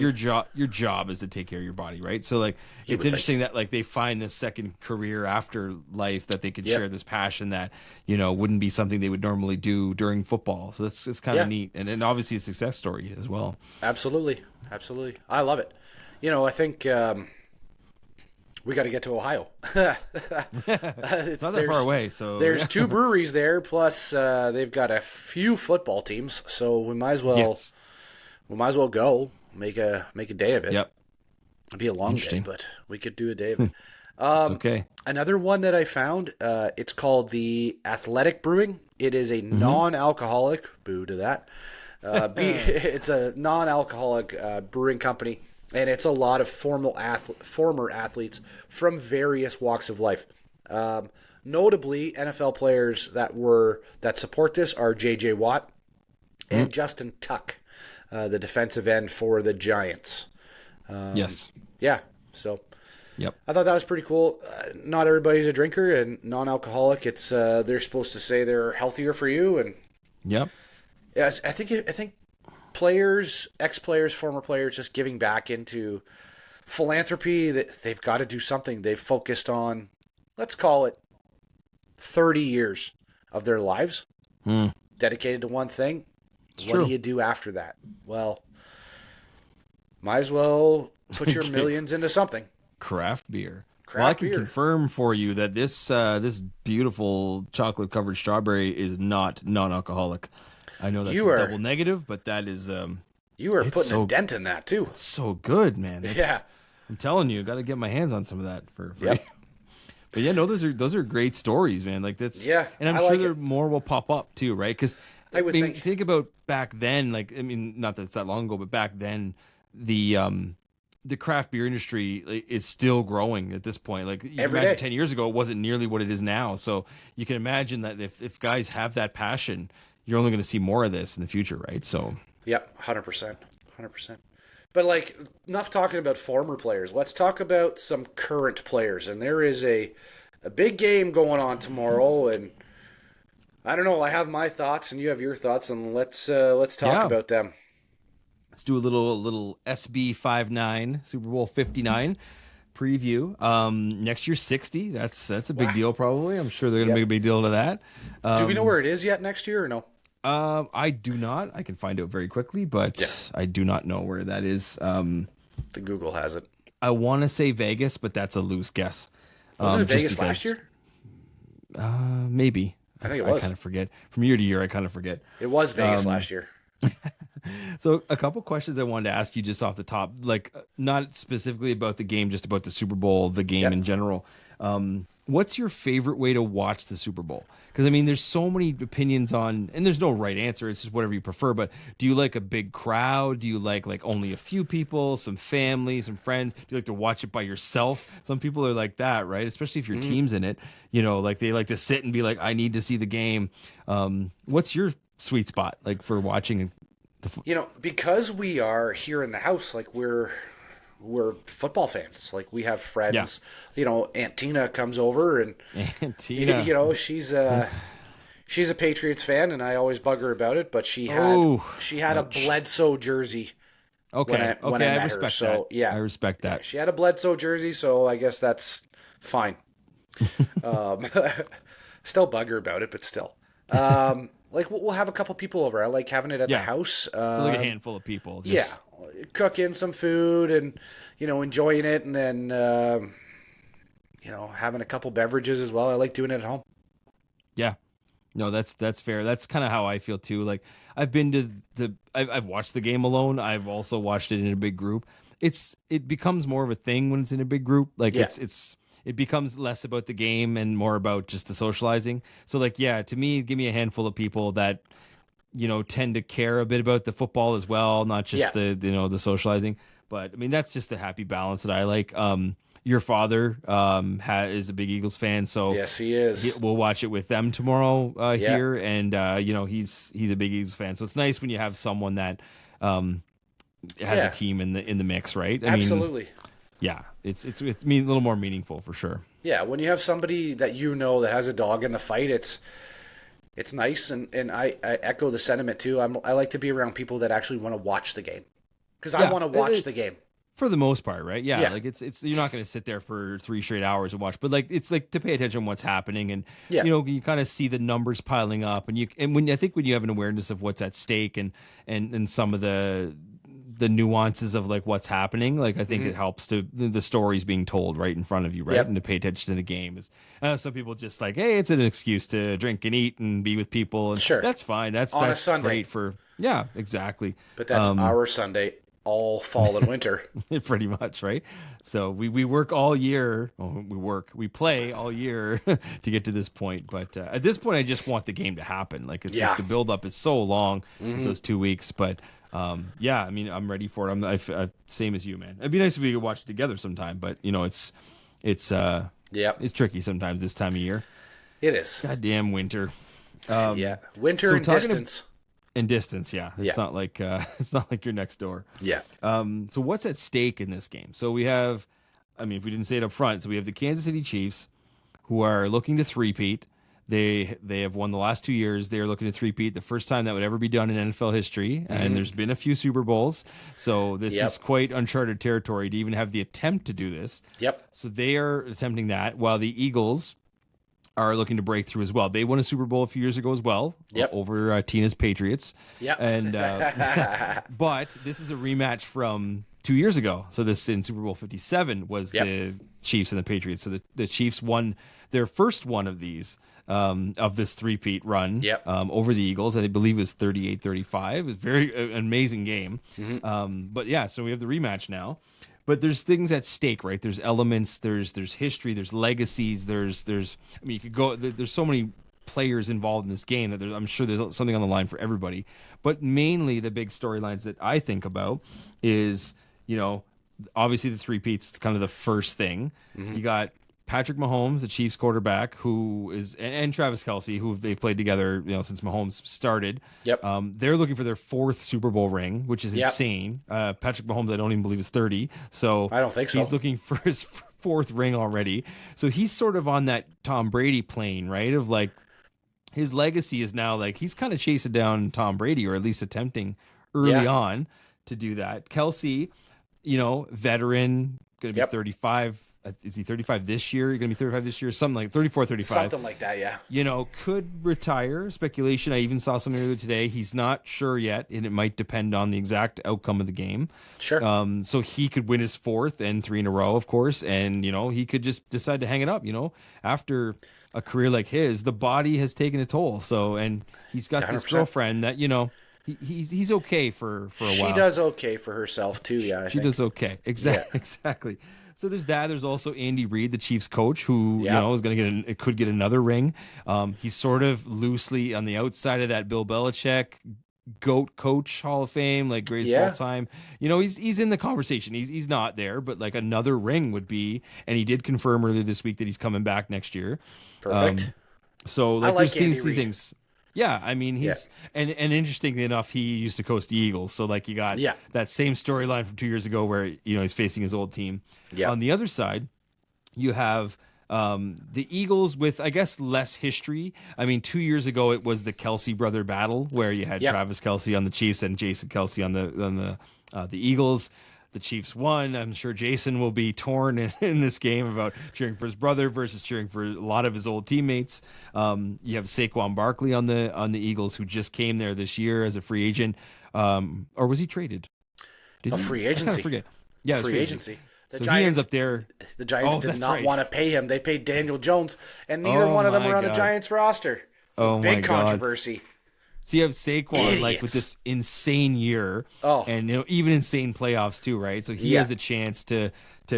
Your job is to take care of your body, right? So like it's interesting that like they find this second career after life that they could share this passion that, you know, wouldn't be something they would normally do during football. So it's kind of neat, and obviously a success story as well. Absolutely, I love it. You know, I think we got to get to Ohio. It's not that far away. So there's 2 breweries there, plus they've got a few football teams. So we might as well go make a day of it. Yep. It'd be a long day, but we could do a day of it. It's okay. Another one that I found, it's called the Athletic Brewing. It is a non-alcoholic. Boo to that. It's a non-alcoholic brewing company. And it's a lot of former athletes from various walks of life. Notably, NFL players that support this are J.J. Watt and Justin Tuck, the defensive end for the Giants. Yes. Yeah. So, yep. I thought that was pretty cool. Not everybody's a drinker and non-alcoholic. It's they're supposed to say they're healthier for you, and yep. Yes, I think. Players, ex-players, former players, just giving back into philanthropy, that they've got to do something. They've focused on, let's call it 30 years of their lives dedicated to one thing. It's what true. do you do after that? Well, might as well put your millions into something. Craft beer. I can confirm for you that this beautiful chocolate-covered strawberry is not non-alcoholic. I know that's a double negative, but that is you are putting a dent in that too. It's so good, man. I'm telling you, got to get my hands on some of that for you. But yeah, no, those are great stories, man. Like that's and I'm sure there more will pop up too, right? Because I mean, think about back then. Like, I mean, not that it's that long ago, but back then the craft beer industry is still growing at this point. Like, you imagine 10 years ago, it wasn't nearly what it is now. So you can imagine that if guys have that passion, you're only going to see more of this in the future, right? So, yep, 100%. But like, enough talking about former players. Let's talk about some current players. And there is a big game going on tomorrow. And I don't know. I have my thoughts, and you have your thoughts, and let's talk about them. Let's do a little SB59 Super Bowl 59 preview. Next year 60. That's a big deal. Probably. I'm sure they're going to make a big deal to that. Do we know where it is yet next year or no? I do not. I can find out very quickly, but I do not know where that is. The Google has it. I want to say Vegas, but that's a loose guess. Was it Vegas last year? Maybe. I think it was. I kind of forget. From year to year, I kind of forget. It was Vegas last year. So a couple questions I wanted to ask you just off the top, like not specifically about the game, just about the Super Bowl, the game in general. What's your favorite way to watch the Super Bowl? Because, I mean, there's so many opinions on, and there's no right answer. It's just whatever you prefer. But do you like a big crowd? Do you like only a few people, some family, some friends? Do you like to watch it by yourself? Some people are like that, right? Especially if your team's in it. You know, like they like to sit and be like, I need to see the game. What's your sweet spot like for watching Because we are here in the house, like we're football fans. Like we have Yeah. friends. Aunt Tina comes over, and And Tina. she's a Patriots fan, and I always bug her about it. But Oh, she had a ouch. Bledsoe jersey when Okay. I Okay. I met her. respect So that. I yeah, respect yeah, that. she had a Bledsoe jersey. So I guess that's fine. Um, Still bug her about it, but still. Like we'll have a couple people over. I like having it at the Yeah. house. So like a handful of people. Yeah, Just cooking some food and enjoying it, and then having a couple beverages as well. I like doing it at home. yeah. No, that's fair. That's kind of how I feel too. Like I've been to I've watched the game alone. I've also watched it in a big group. It becomes more of a thing when it's in a big group. Like Yeah, it becomes less about the game and more about just the socializing. So like yeah, to me, give me a handful of people that tend to care a bit about the football as well, not yeah, just the socializing. But I mean that's just the happy balance that I like. Your father is a big Eagles fan, so yes, he is. we'll watch it with them tomorrow Yeah, here, and he's a big Eagles fan, so it's nice when you have someone that has a yeah, team in the mix, right? I mean, absolutely. yeah, it's a little more meaningful for sure. Yeah, when you have somebody that that has a dog in the fight, it's nice, and I echo the sentiment too. I like to be around people that actually want to watch the game because I Yeah, want to watch the game. for the most part, right? Yeah, Yeah, like it's you're not going to sit there for 3 straight hours and watch, but like it's like to pay attention to what's happening, and yeah, you kind of see the numbers piling up, and when I think when you have an awareness of what's at stake and some of the nuances of like what's happening, like I think it helps to the stories being told right in front of you, right? Yep. And to pay attention to the game is I know some people just like, hey, it's an excuse to drink and eat and be with people, and Sure. that's fine. That's On a that's Sunday. great for yeah, exactly. But that's Um, our Sunday, all fall and winter. pretty much, right? So we work all year. Oh, we play all year to get to this point. But at this point, I just want the game to happen. Like it's Yeah. like the build up is so long with those 2 weeks. But yeah, I mean, I'm ready for it. Same as you, man. It'd be nice if we could watch it together sometime. But it's Yep, it's tricky sometimes this time of year. it is. Goddamn winter. Yeah, winter so and talking of- distance. And distance, yeah. It's Yeah. not like it's not like you're next door. Yeah, So what's at stake in this game? So we have, I mean, if we didn't say it up front, so we have the Kansas City Chiefs, who are looking to three-peat. They have won the last 2 years. They are looking to three-peat, the first time that would ever be done in NFL history. And there's been a few Super Bowls, so this Yep. is quite uncharted territory to even have the attempt to do this. yep, So they are attempting that, while the Eagles are looking to break through as well. They won a Super Bowl a few years ago as well, Yep. over Tina's Patriots. yep. And but this is a rematch from 2 years ago. So this in Super Bowl 57 was Yep. the Chiefs and the Patriots. So the Chiefs won their first one of these of this three-peat run Yep. over the Eagles. I believe it was 38-35. It was very an amazing game. But yeah, so we have the rematch now. But there's things at stake, right? There's elements, there's history, there's legacies, there's I mean you could go there's so many players involved in this game that I'm sure there's something on the line for everybody. But mainly the big storylines that I think about is, obviously the three-peat's kind of the first thing. You got Patrick Mahomes, the Chiefs quarterback, who is, and Travis Kelce, who they've played together, since Mahomes started. Yep. They're looking for their fourth Super Bowl ring, which is Yep. insane. Patrick Mahomes, I don't even believe is 30. So I don't think so. He's looking for his fourth ring already. So he's sort of on that Tom Brady plane, right? Of like, his legacy is now like he's kind of chasing down Tom Brady, or at least attempting early Yeah. on to do that. Kelsey, veteran, going to be Yep. 35. Is he 35 this year? You're going to be 35 this year? Something like 34, 35. Something like that. Yeah. Could retire. Speculation. I even saw something earlier today. He's not sure yet, and it might depend on the exact outcome of the game. Sure. So he could win his fourth and three in a row, of course, and he could just decide to hang it up. After a career like his, the body has taken a toll. So, and he's got this 100%. girlfriend that he's okay for a while. She does okay for herself too. Yeah, I She think. does okay. Exactly. Yeah. Exactly. So there's that. There's also Andy Reid, the Chiefs coach, who Yeah. is going to could get another ring. He's sort of loosely on the outside of that Bill Belichick GOAT coach Hall of Fame, like greatest of Yeah. all time. He's in the conversation. He's not there, but like another ring would be. And he did confirm earlier this week that he's coming back next year. Perfect. So I like like there's Andy these Reid. things. Yeah, I mean Yeah. and interestingly enough, he used to coach the Eagles, so like you got Yeah. that same storyline from 2 years ago where he's facing his old team. Yeah. On the other side, you have the Eagles with, I guess, less history. I mean, 2 years ago it was the Kelsey brother battle where you had Yep. Travis Kelsey on the Chiefs and Jason Kelsey on the Eagles. The Chiefs won. I'm sure Jason will be torn in this game about cheering for his brother versus cheering for a lot of his old teammates. You have Saquon Barkley on the Eagles, who just came there this year as a free agent, or was he traded? Did A he? free I kind of agency. forget. Yeah, it was Free agency. The So he ends Giants up there. the Giants Oh, did that's not right. want to pay him. They paid Daniel Jones, and neither Oh one of them my are on the God. Giants roster. Oh my Big God. controversy. So you have Saquon like with Idiots. this insane year, Oh. and even insane playoffs too, right? So he Yeah. has a chance to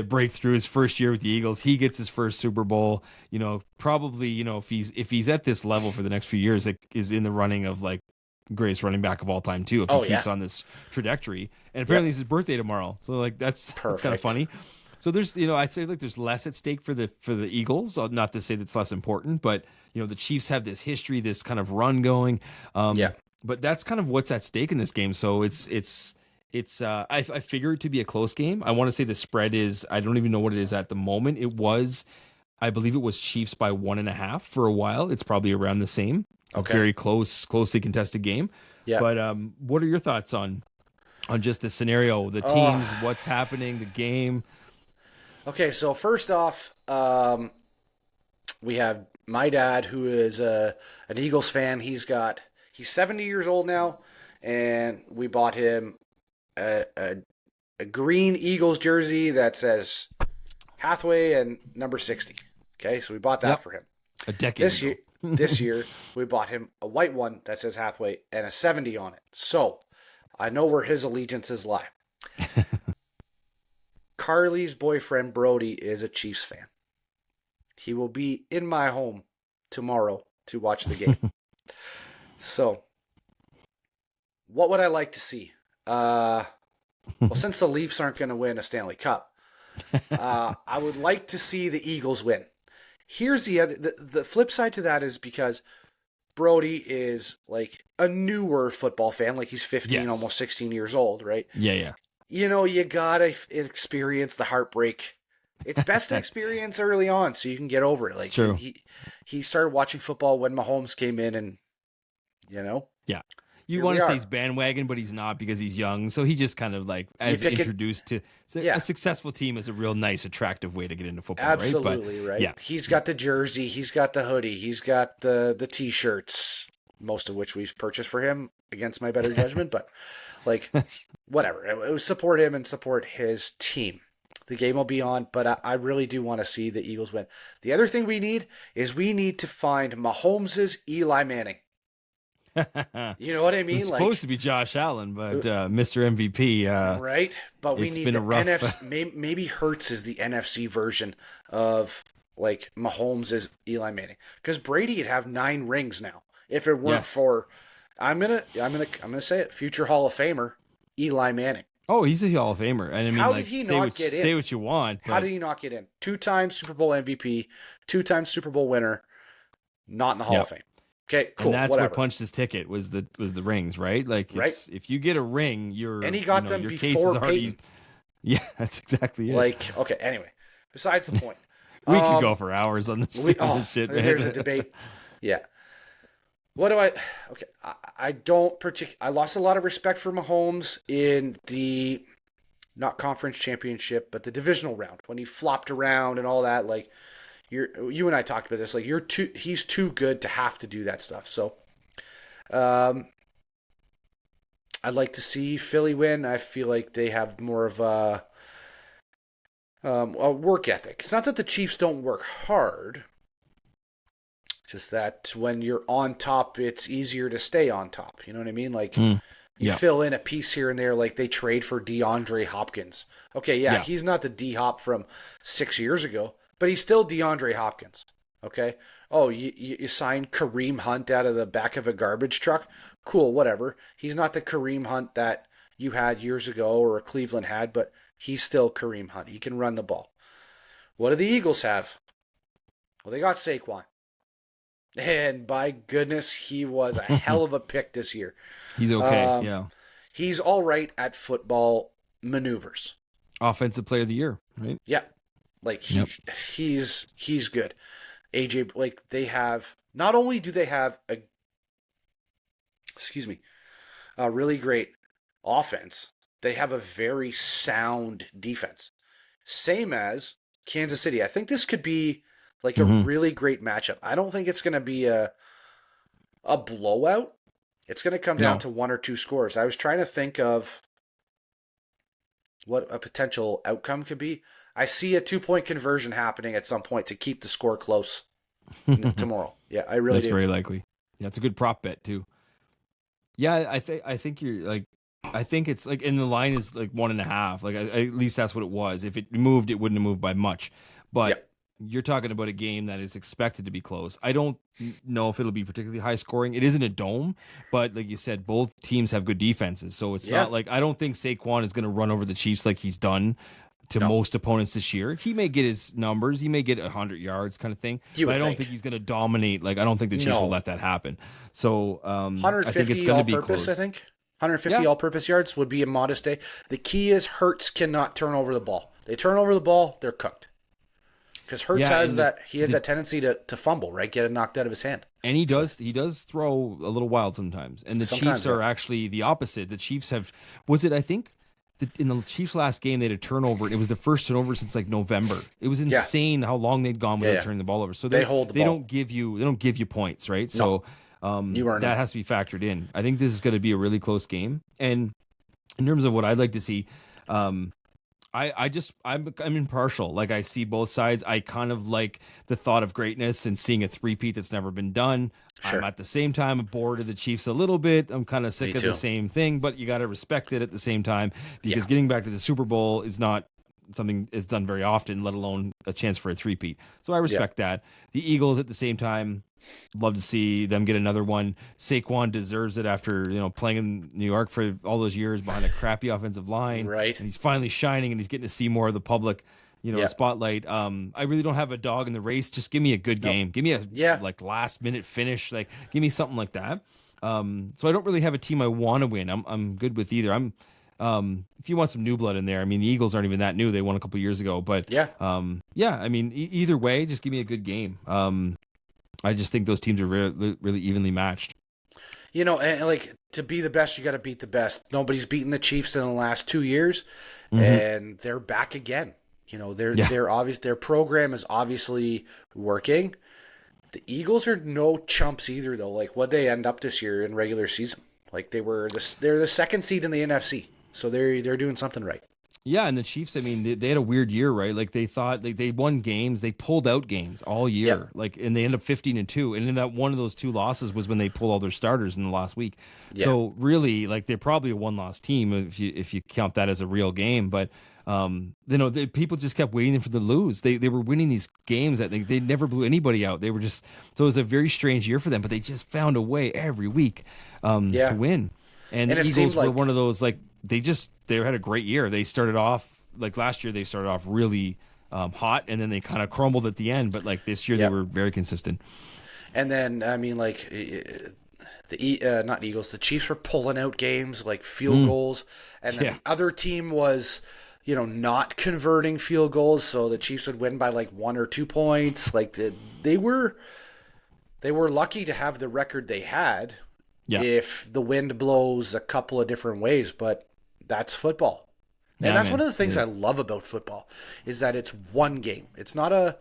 break through his first year with the Eagles. He gets his first Super Bowl. Probably if he's at this level for the next few years, it is in the running of like greatest running back of all time too. If he Oh, keeps yeah. on this trajectory, and apparently it's his birthday tomorrow, so like that's kind of Perfect. funny. So there's, I say like there's less at stake for the Eagles. Not to say that's less important, but the Chiefs have this history, this kind of run going. Yeah. But that's kind of what's at stake in this game. So I figure it to be a close game. I want to say the spread is, I don't even know what it is at the moment. I believe it was Chiefs by 1.5 for a while. It's probably around the same. Okay. A very closely contested game. Yeah. But what are your thoughts on just the scenario, the teams, what's happening, the game? Okay, so first off, we have my dad, who is an Eagles fan. He's 70 years old now, and we bought him a green Eagles jersey that says Hathaway and number 60. Okay, so we bought that Yep. for him. A decade This ago. year, this year we bought him a white one that says Hathaway and a 70 on it. So I know where his allegiances lie. Carly's boyfriend Brody is a Chiefs fan. He will be in my home tomorrow to watch the game. So, what would I like to see? Well, since the Leafs aren't going to win a Stanley Cup, I would like to see the Eagles win. Here's the flip side to that is because Brody is like a newer football fan, like he's 15, Yes. almost 16 years old, right? Yeah. You gotta experience the heartbreak. It's best to experience early on so you can get over it. Like true. he started watching football when Mahomes came in, and Yeah. You Here want we to say are. he's bandwagon, but he's not because he's young. So he just kind of like, as pick it- introduced to Yeah. a successful team is a real nice, attractive way to get into football, absolutely right? right. Yeah. He's got the jersey, he's got the hoodie, he's got the t-shirts, most of which we've purchased for him against my better judgment, but like whatever. It was support him and support his team. The game will be on, but I really do want to see the Eagles win. The other thing we need to find Mahomes' Eli Manning. But You know what I it was mean? supposed to be Josh Allen, but Mr. MVP. Right? But we it's need been the a rough- NFC. Maybe Hertz is the NFC version of like Mahomes' Eli Manning, because Brady would have 9 rings now if it weren't Yes. for. I'm gonna say it. Future Hall of Famer Eli Manning. Oh, he's a Hall of Famer, and I mean, How like, did he say not what, get in? say what you want. How but did he not get in? 2-time Super Bowl MVP, 2-time Super Bowl winner, not in the Hall of Fame. Okay, cool. And that's whatever. what punched his ticket was the rings, right? Like, Right. if you get a ring, you're And he got them your before case is already. Peyton. Yeah, that's exactly it. Like, okay. Anyway, besides the point. we could go for hours on this, on this shit, man. There's a debate. Yeah. What do I? Okay, I don't I lost a lot of respect for Mahomes in the not conference championship, but the divisional round when he flopped around and all that. Like you and I talked about this. Like he's too good to have to do that stuff. So, I'd like to see Philly win. I feel like they have more of a work ethic. It's not that the Chiefs don't work hard. Just that when you're on top, it's easier to stay on top. You know what I mean? Like you yeah. fill in a piece here and there, like they trade for DeAndre Hopkins. Okay, yeah, he's not the D-Hop from 6 years ago, but he's still DeAndre Hopkins. Okay? Oh, you signed Kareem Hunt out of the back of a garbage truck? Cool, whatever. He's not the Kareem Hunt that you had years ago or Cleveland had, but he's still Kareem Hunt. He can run the ball. What do the Eagles have? Well, they got Saquon. And by goodness, he was a hell of a pick this year. He's okay. Um, Yeah. he's all right at football maneuvers. Offensive player of the year, right? Yeah, like Yep. he's good. AJ, like they have, not only do they have excuse me, a really great offense, they have a very sound defense. Same as Kansas City. I think this could be like a Hmm. really great matchup. I don't think it's going to be a blowout. It's going to come down No. to one or two scores. I was trying to think of what a potential outcome could be. I see a 2 point conversion happening at some point to keep the score close tomorrow. Yeah, I really That's do. very likely. Yeah, it's a good prop bet too. Yeah, I think you're like, I think it's like, and the line is like 1.5. Like at least that's what it was. If it moved, it wouldn't have moved by much. But Yep. you're talking about a game that is expected to be close. I don't know if it'll be particularly high scoring. It isn't a dome, but like you said, both teams have good defenses. So it's Yeah. not like, I don't think Saquon is going to run over the Chiefs like he's done to No. most opponents this year. He may get his numbers, he may get 100 yards kind of thing, You but would I don't think. think he's going to dominate. Like I don't think the Chiefs No. will let that happen. So I think it's 150 going to be all-purpose, close. I think. 150 Yeah. all-purpose yards would be a modest day. The key is Hurts cannot turn over the ball. They turn over the ball, they're cooked. Because Hurts Yeah, has and that tendency to fumble, right? Get it knocked out of his hand. and he does throw a little wild sometimes. And the Sometimes, Chiefs are yeah. actually the opposite. The Chiefs have, was it, I think in the Chiefs last game they had a turnover. It was the first turnover since like November. It was Yeah. insane how long they'd gone without Yeah. turning the ball over. So They hold the they ball. don't give you points, right? So You earn that them. has to be factored in. I think this is going to be a really close game. And in terms of what I'd like to see, um, I'm impartial. Like I see both sides. I kind of like the thought of greatness and seeing a three-peat that's never been done. Sure. I'm at the same time bored of the Chiefs a little bit. I'm kind of sick Me of the too. same thing, but you got to respect it at the same time because Yeah. getting back to the Super Bowl is not something it's done very often, let alone a chance for a three-peat. So I respect that. The Eagles at the same time, love to see them get another one. Saquon deserves it after playing in New York for all those years behind a crappy offensive line, Right. and he's finally shining and he's getting to see more of the public, Yeah. spotlight. I really don't have a dog in the race. Just give me a good game. Give me a Yeah. like last minute finish. Like give me something like that. So I don't really have a team I want to win. I'm good with either. If you want some new blood in there, I mean the Eagles aren't even that new. They won a couple years ago, but Yeah. yeah. I mean either way, just give me a good game. I just think those teams are really, really evenly matched. And like to be the best, you got to beat the best. Nobody's beaten the Chiefs in the last 2 years, Mhm. and they're back again. Yeah. Their program is obviously working. The Eagles are no chumps either, though. Like what they end up this year in regular season, like they're the second seed in the NFC, so they're doing something right. Yeah, and the Chiefs, I mean, they had a weird year, right? Like they thought like they won games, they pulled out games all year. Yep. Like and they ended up 15-2. And then that one of those two losses was when they pulled all their starters in the last week. Yeah. So really, like they're probably a one-loss team if you count that as a real game. But the people just kept waiting for them to lose. They were winning these games that they never blew anybody out. They were just so it was a very strange year for them, but they just found a way every week Yeah. to win. And the it seemed Eagles were like- one of those like they had a great year. They started off like last year. They started off really hot, and then they kind of crumbled at the end. But like this year, Yep. they were very consistent. And then I mean, like not Eagles, the Chiefs were pulling out games like field goals, and then Yeah. the other team was, not converting field goals, so the Chiefs would win by like 1 or 2 points. Like they were lucky to have the record they had. Yeah. If the wind blows a couple of different ways, but that's football. And Yeah, that's man. one of the things Yeah. I love about football is that it's one game. It's not a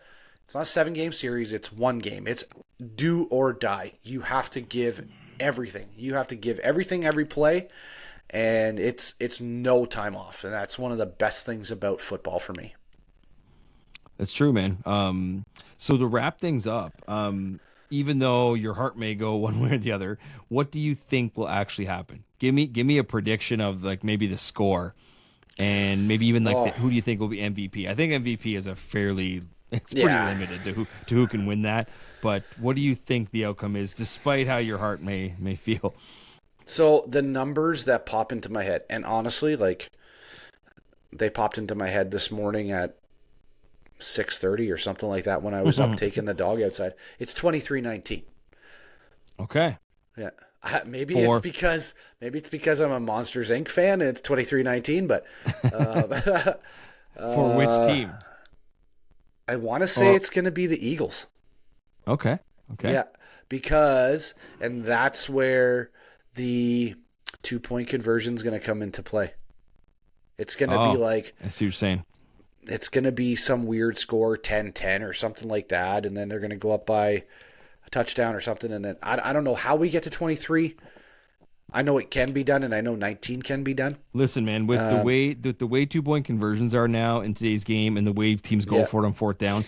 7-game series. It's one game. It's do or die. You have to give everything. You have to give everything every play, and it's no time off. And that's one of the best things about football for me. That's true, man. So to wrap things up, even though your heart may go one way or the other, what do you think will actually happen? Give me a prediction of like maybe the score, and maybe even like who do you think will be MVP? I think MVP is it's pretty Yeah. limited to who can win that. But what do you think the outcome is, despite how your heart may feel? So the numbers that pop into my head, and honestly, like they popped into my head this morning at 6:30 or something like that when I was up taking the dog outside. It's 23-19. Okay. Yeah. Maybe it's For because I'm a Monsters Inc. fan and it's 23-19, but uh, for which team? I want to say Or it's going to be the Eagles. okay. Okay. Yeah, and that's where the 2-point conversion is going to come into play. It's going to be Oh, like, I see what you're saying. it's going to be some weird score, 10-10 or something like that, and then they're going to go up by a touchdown or something, and then I don't know how we get to 23. I know it can be done, and I know 19 can be done. Listen, man, with the way 2-point conversions are now in today's game and the way teams go Yeah. for it on fourth down,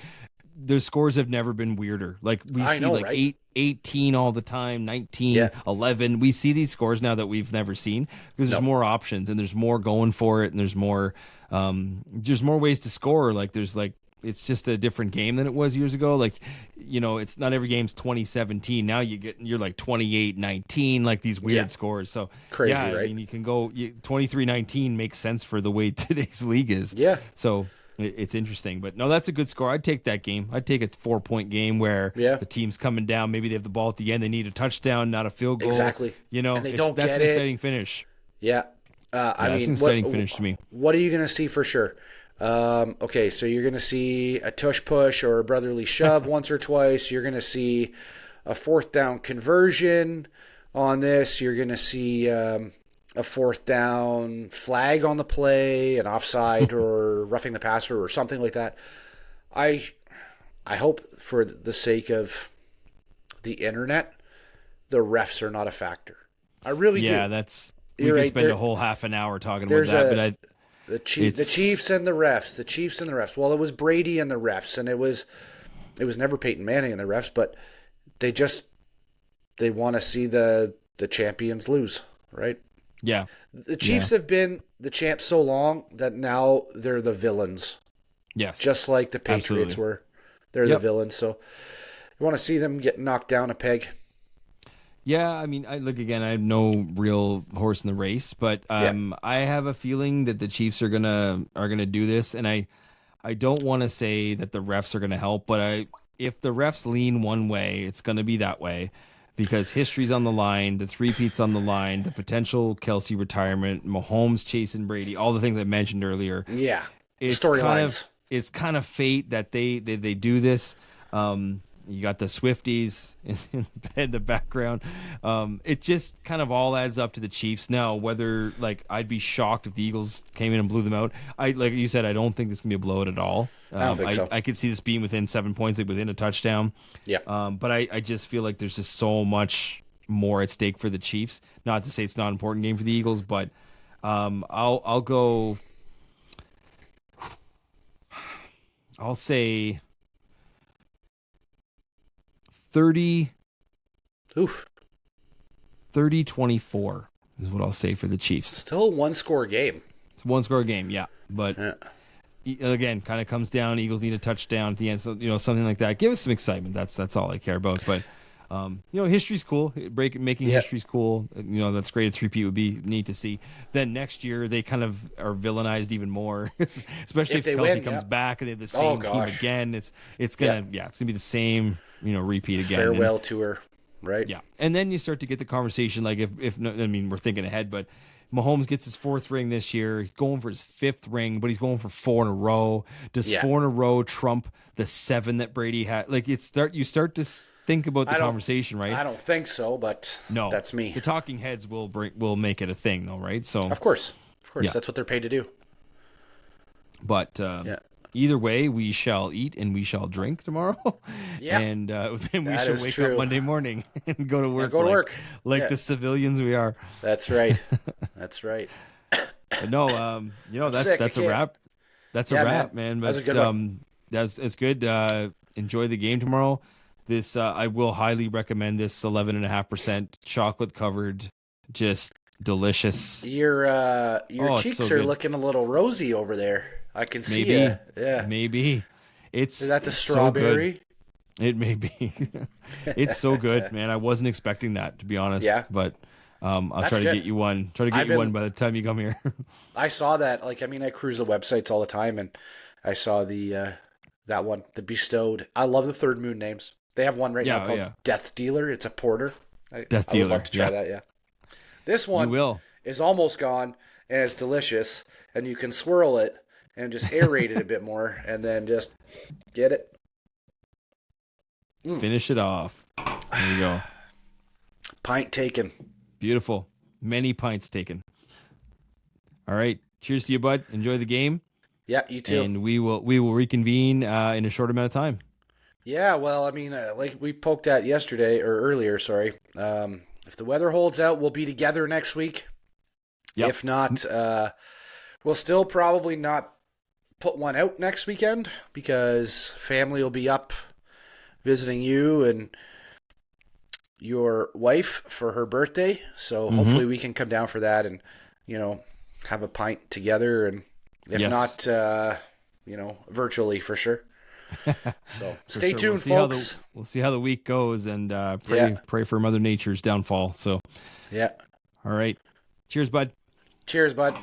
the scores have never been weirder. Like we I see know, like right? 18 all the time, 19, Yeah. 11. We see these scores now that we've never seen because there's No. more options and there's more going for it and there's more ways to score. Like there's like it's just a different game than it was years ago. Like, it's not every game's 2017. Now you're like 28-19, like these weird Yeah. scores. So Crazy, yeah, right? I mean, you can go 23-19 makes sense for the way today's league is. Yeah. So it's interesting, but no, that's a good score. I'd take that game. I'd take a 4-point game where Yeah. the team's coming down. Maybe they have the ball at the end. They need a touchdown, not a field goal. Exactly. And they don't that's get an it. exciting finish. Yeah. I That's mean, an exciting finish to me. What are you going to see for sure? Okay, so you're going to see a tush push or a brotherly shove once or twice. You're going to see a fourth down conversion on this. You're going to see a fourth down flag on the play, an offside or roughing the passer or something like that. I hope for the sake of the internet, the refs are not a factor. I really do. Yeah, we You're could right. spend a whole half an hour talking about there's that, a- but The Chiefs and the refs. Well, it was Brady and the refs, and it was never Peyton Manning and the refs, but they want to see the champions lose, right? yeah, The Chiefs have been the champs so long that now they're the villains, yes, just like the Patriots Absolutely. were. They're Yep. the villains, so you want to see them get knocked down a peg. Yeah, I mean, I have no real horse in the race, but I have a feeling that the Chiefs are gonna do this, and I don't want to say that the refs are gonna help, but if the refs lean one way, it's gonna be that way, because history's on the line, the three-peat's on the line, the potential Kelsey retirement, Mahomes chasing Brady, all the things I mentioned earlier. Yeah, It's storylines. kind of fate that they do this. You got the Swifties in the background. It just kind of all adds up to the Chiefs. Now, whether I'd be shocked if the Eagles came in and blew them out. Like you said, I don't think this can be a blowout at all. I don't think so. I could see this being within 7 points, like within a touchdown. Yeah. But I just feel like there's just so much more at stake for the Chiefs. Not to say it's not an important game for the Eagles, but I'll go. I'll say 30 Oof. 30-24 is what I'll say for the Chiefs. Still a one-score game. It's a one-score game, yeah. But Yeah. again, kind of comes down. Eagles need a touchdown at the end, so something like that. Give us some excitement. That's all I care about. But history's cool. Making history's cool. That's great. A three-peat would be neat to see. Then next year they kind of are villainized even more, especially if they Kelsey win, comes yeah. back and they have the same team gosh. again. It's gonna it's gonna be the same repeat again. Farewell tour, right? Yeah, and then you start to get the conversation. Like if we're thinking ahead, but Mahomes gets his 4th ring this year. He's going for his 5th ring, but he's going for 4 in a row. Does 4 in a row trump the 7 that Brady had? Like you start to think about the conversation, right? I don't think so, but No, that's me. The talking heads will make it a thing, though, right? So Of course, Yeah. that's what they're paid to do. but either way, we shall eat and we shall drink tomorrow. Yeah. And then we That shall is wake true. up Monday morning and go to work. go to work. like Yeah. the civilians we are. That's right. That's right. But no, sick. that's I a can't. wrap. That's a Yeah, wrap, man. That was But a good one. that's good. Enjoy the game tomorrow. This I will highly recommend this 11.5% chocolate covered, just delicious. Your it's cheeks so are good. looking a little rosy over there. I can see Maybe. it. Yeah. Maybe it's Is that the it's so good. strawberry? It may be. It's so good, man. I wasn't expecting that, to be honest. Yeah. But I'll That's try to good. get you one. Try to get I've you one been- by the time you come here. I saw that. I cruise the websites all the time, and I saw the that one, the Bestowed. I love the Third Moon names. They have one right Yeah, now called yeah. Death Dealer. It's a porter. I would love to try that. Yeah, this You one will. is almost gone and it's delicious, and you can swirl it and just aerate it a bit more, and then just get it. Finish it off. There you go. Pint taken. Beautiful. Many pints taken. All right. Cheers to you, bud. Enjoy the game. Yeah, you too. And we will reconvene in a short amount of time. Yeah, well, I mean, like we poked at yesterday or earlier, sorry. If the weather holds out, we'll be together next week. Yep. If not, we'll still probably not put one out next weekend because family will be up visiting you and your wife for her birthday. So hopefully we can come down for that and, have a pint together. And if not, virtually for sure. So stay tuned, folks. We'll see how the week goes, and pray for Mother Nature's downfall. So, yeah. All right. Cheers, bud. Cheers, bud.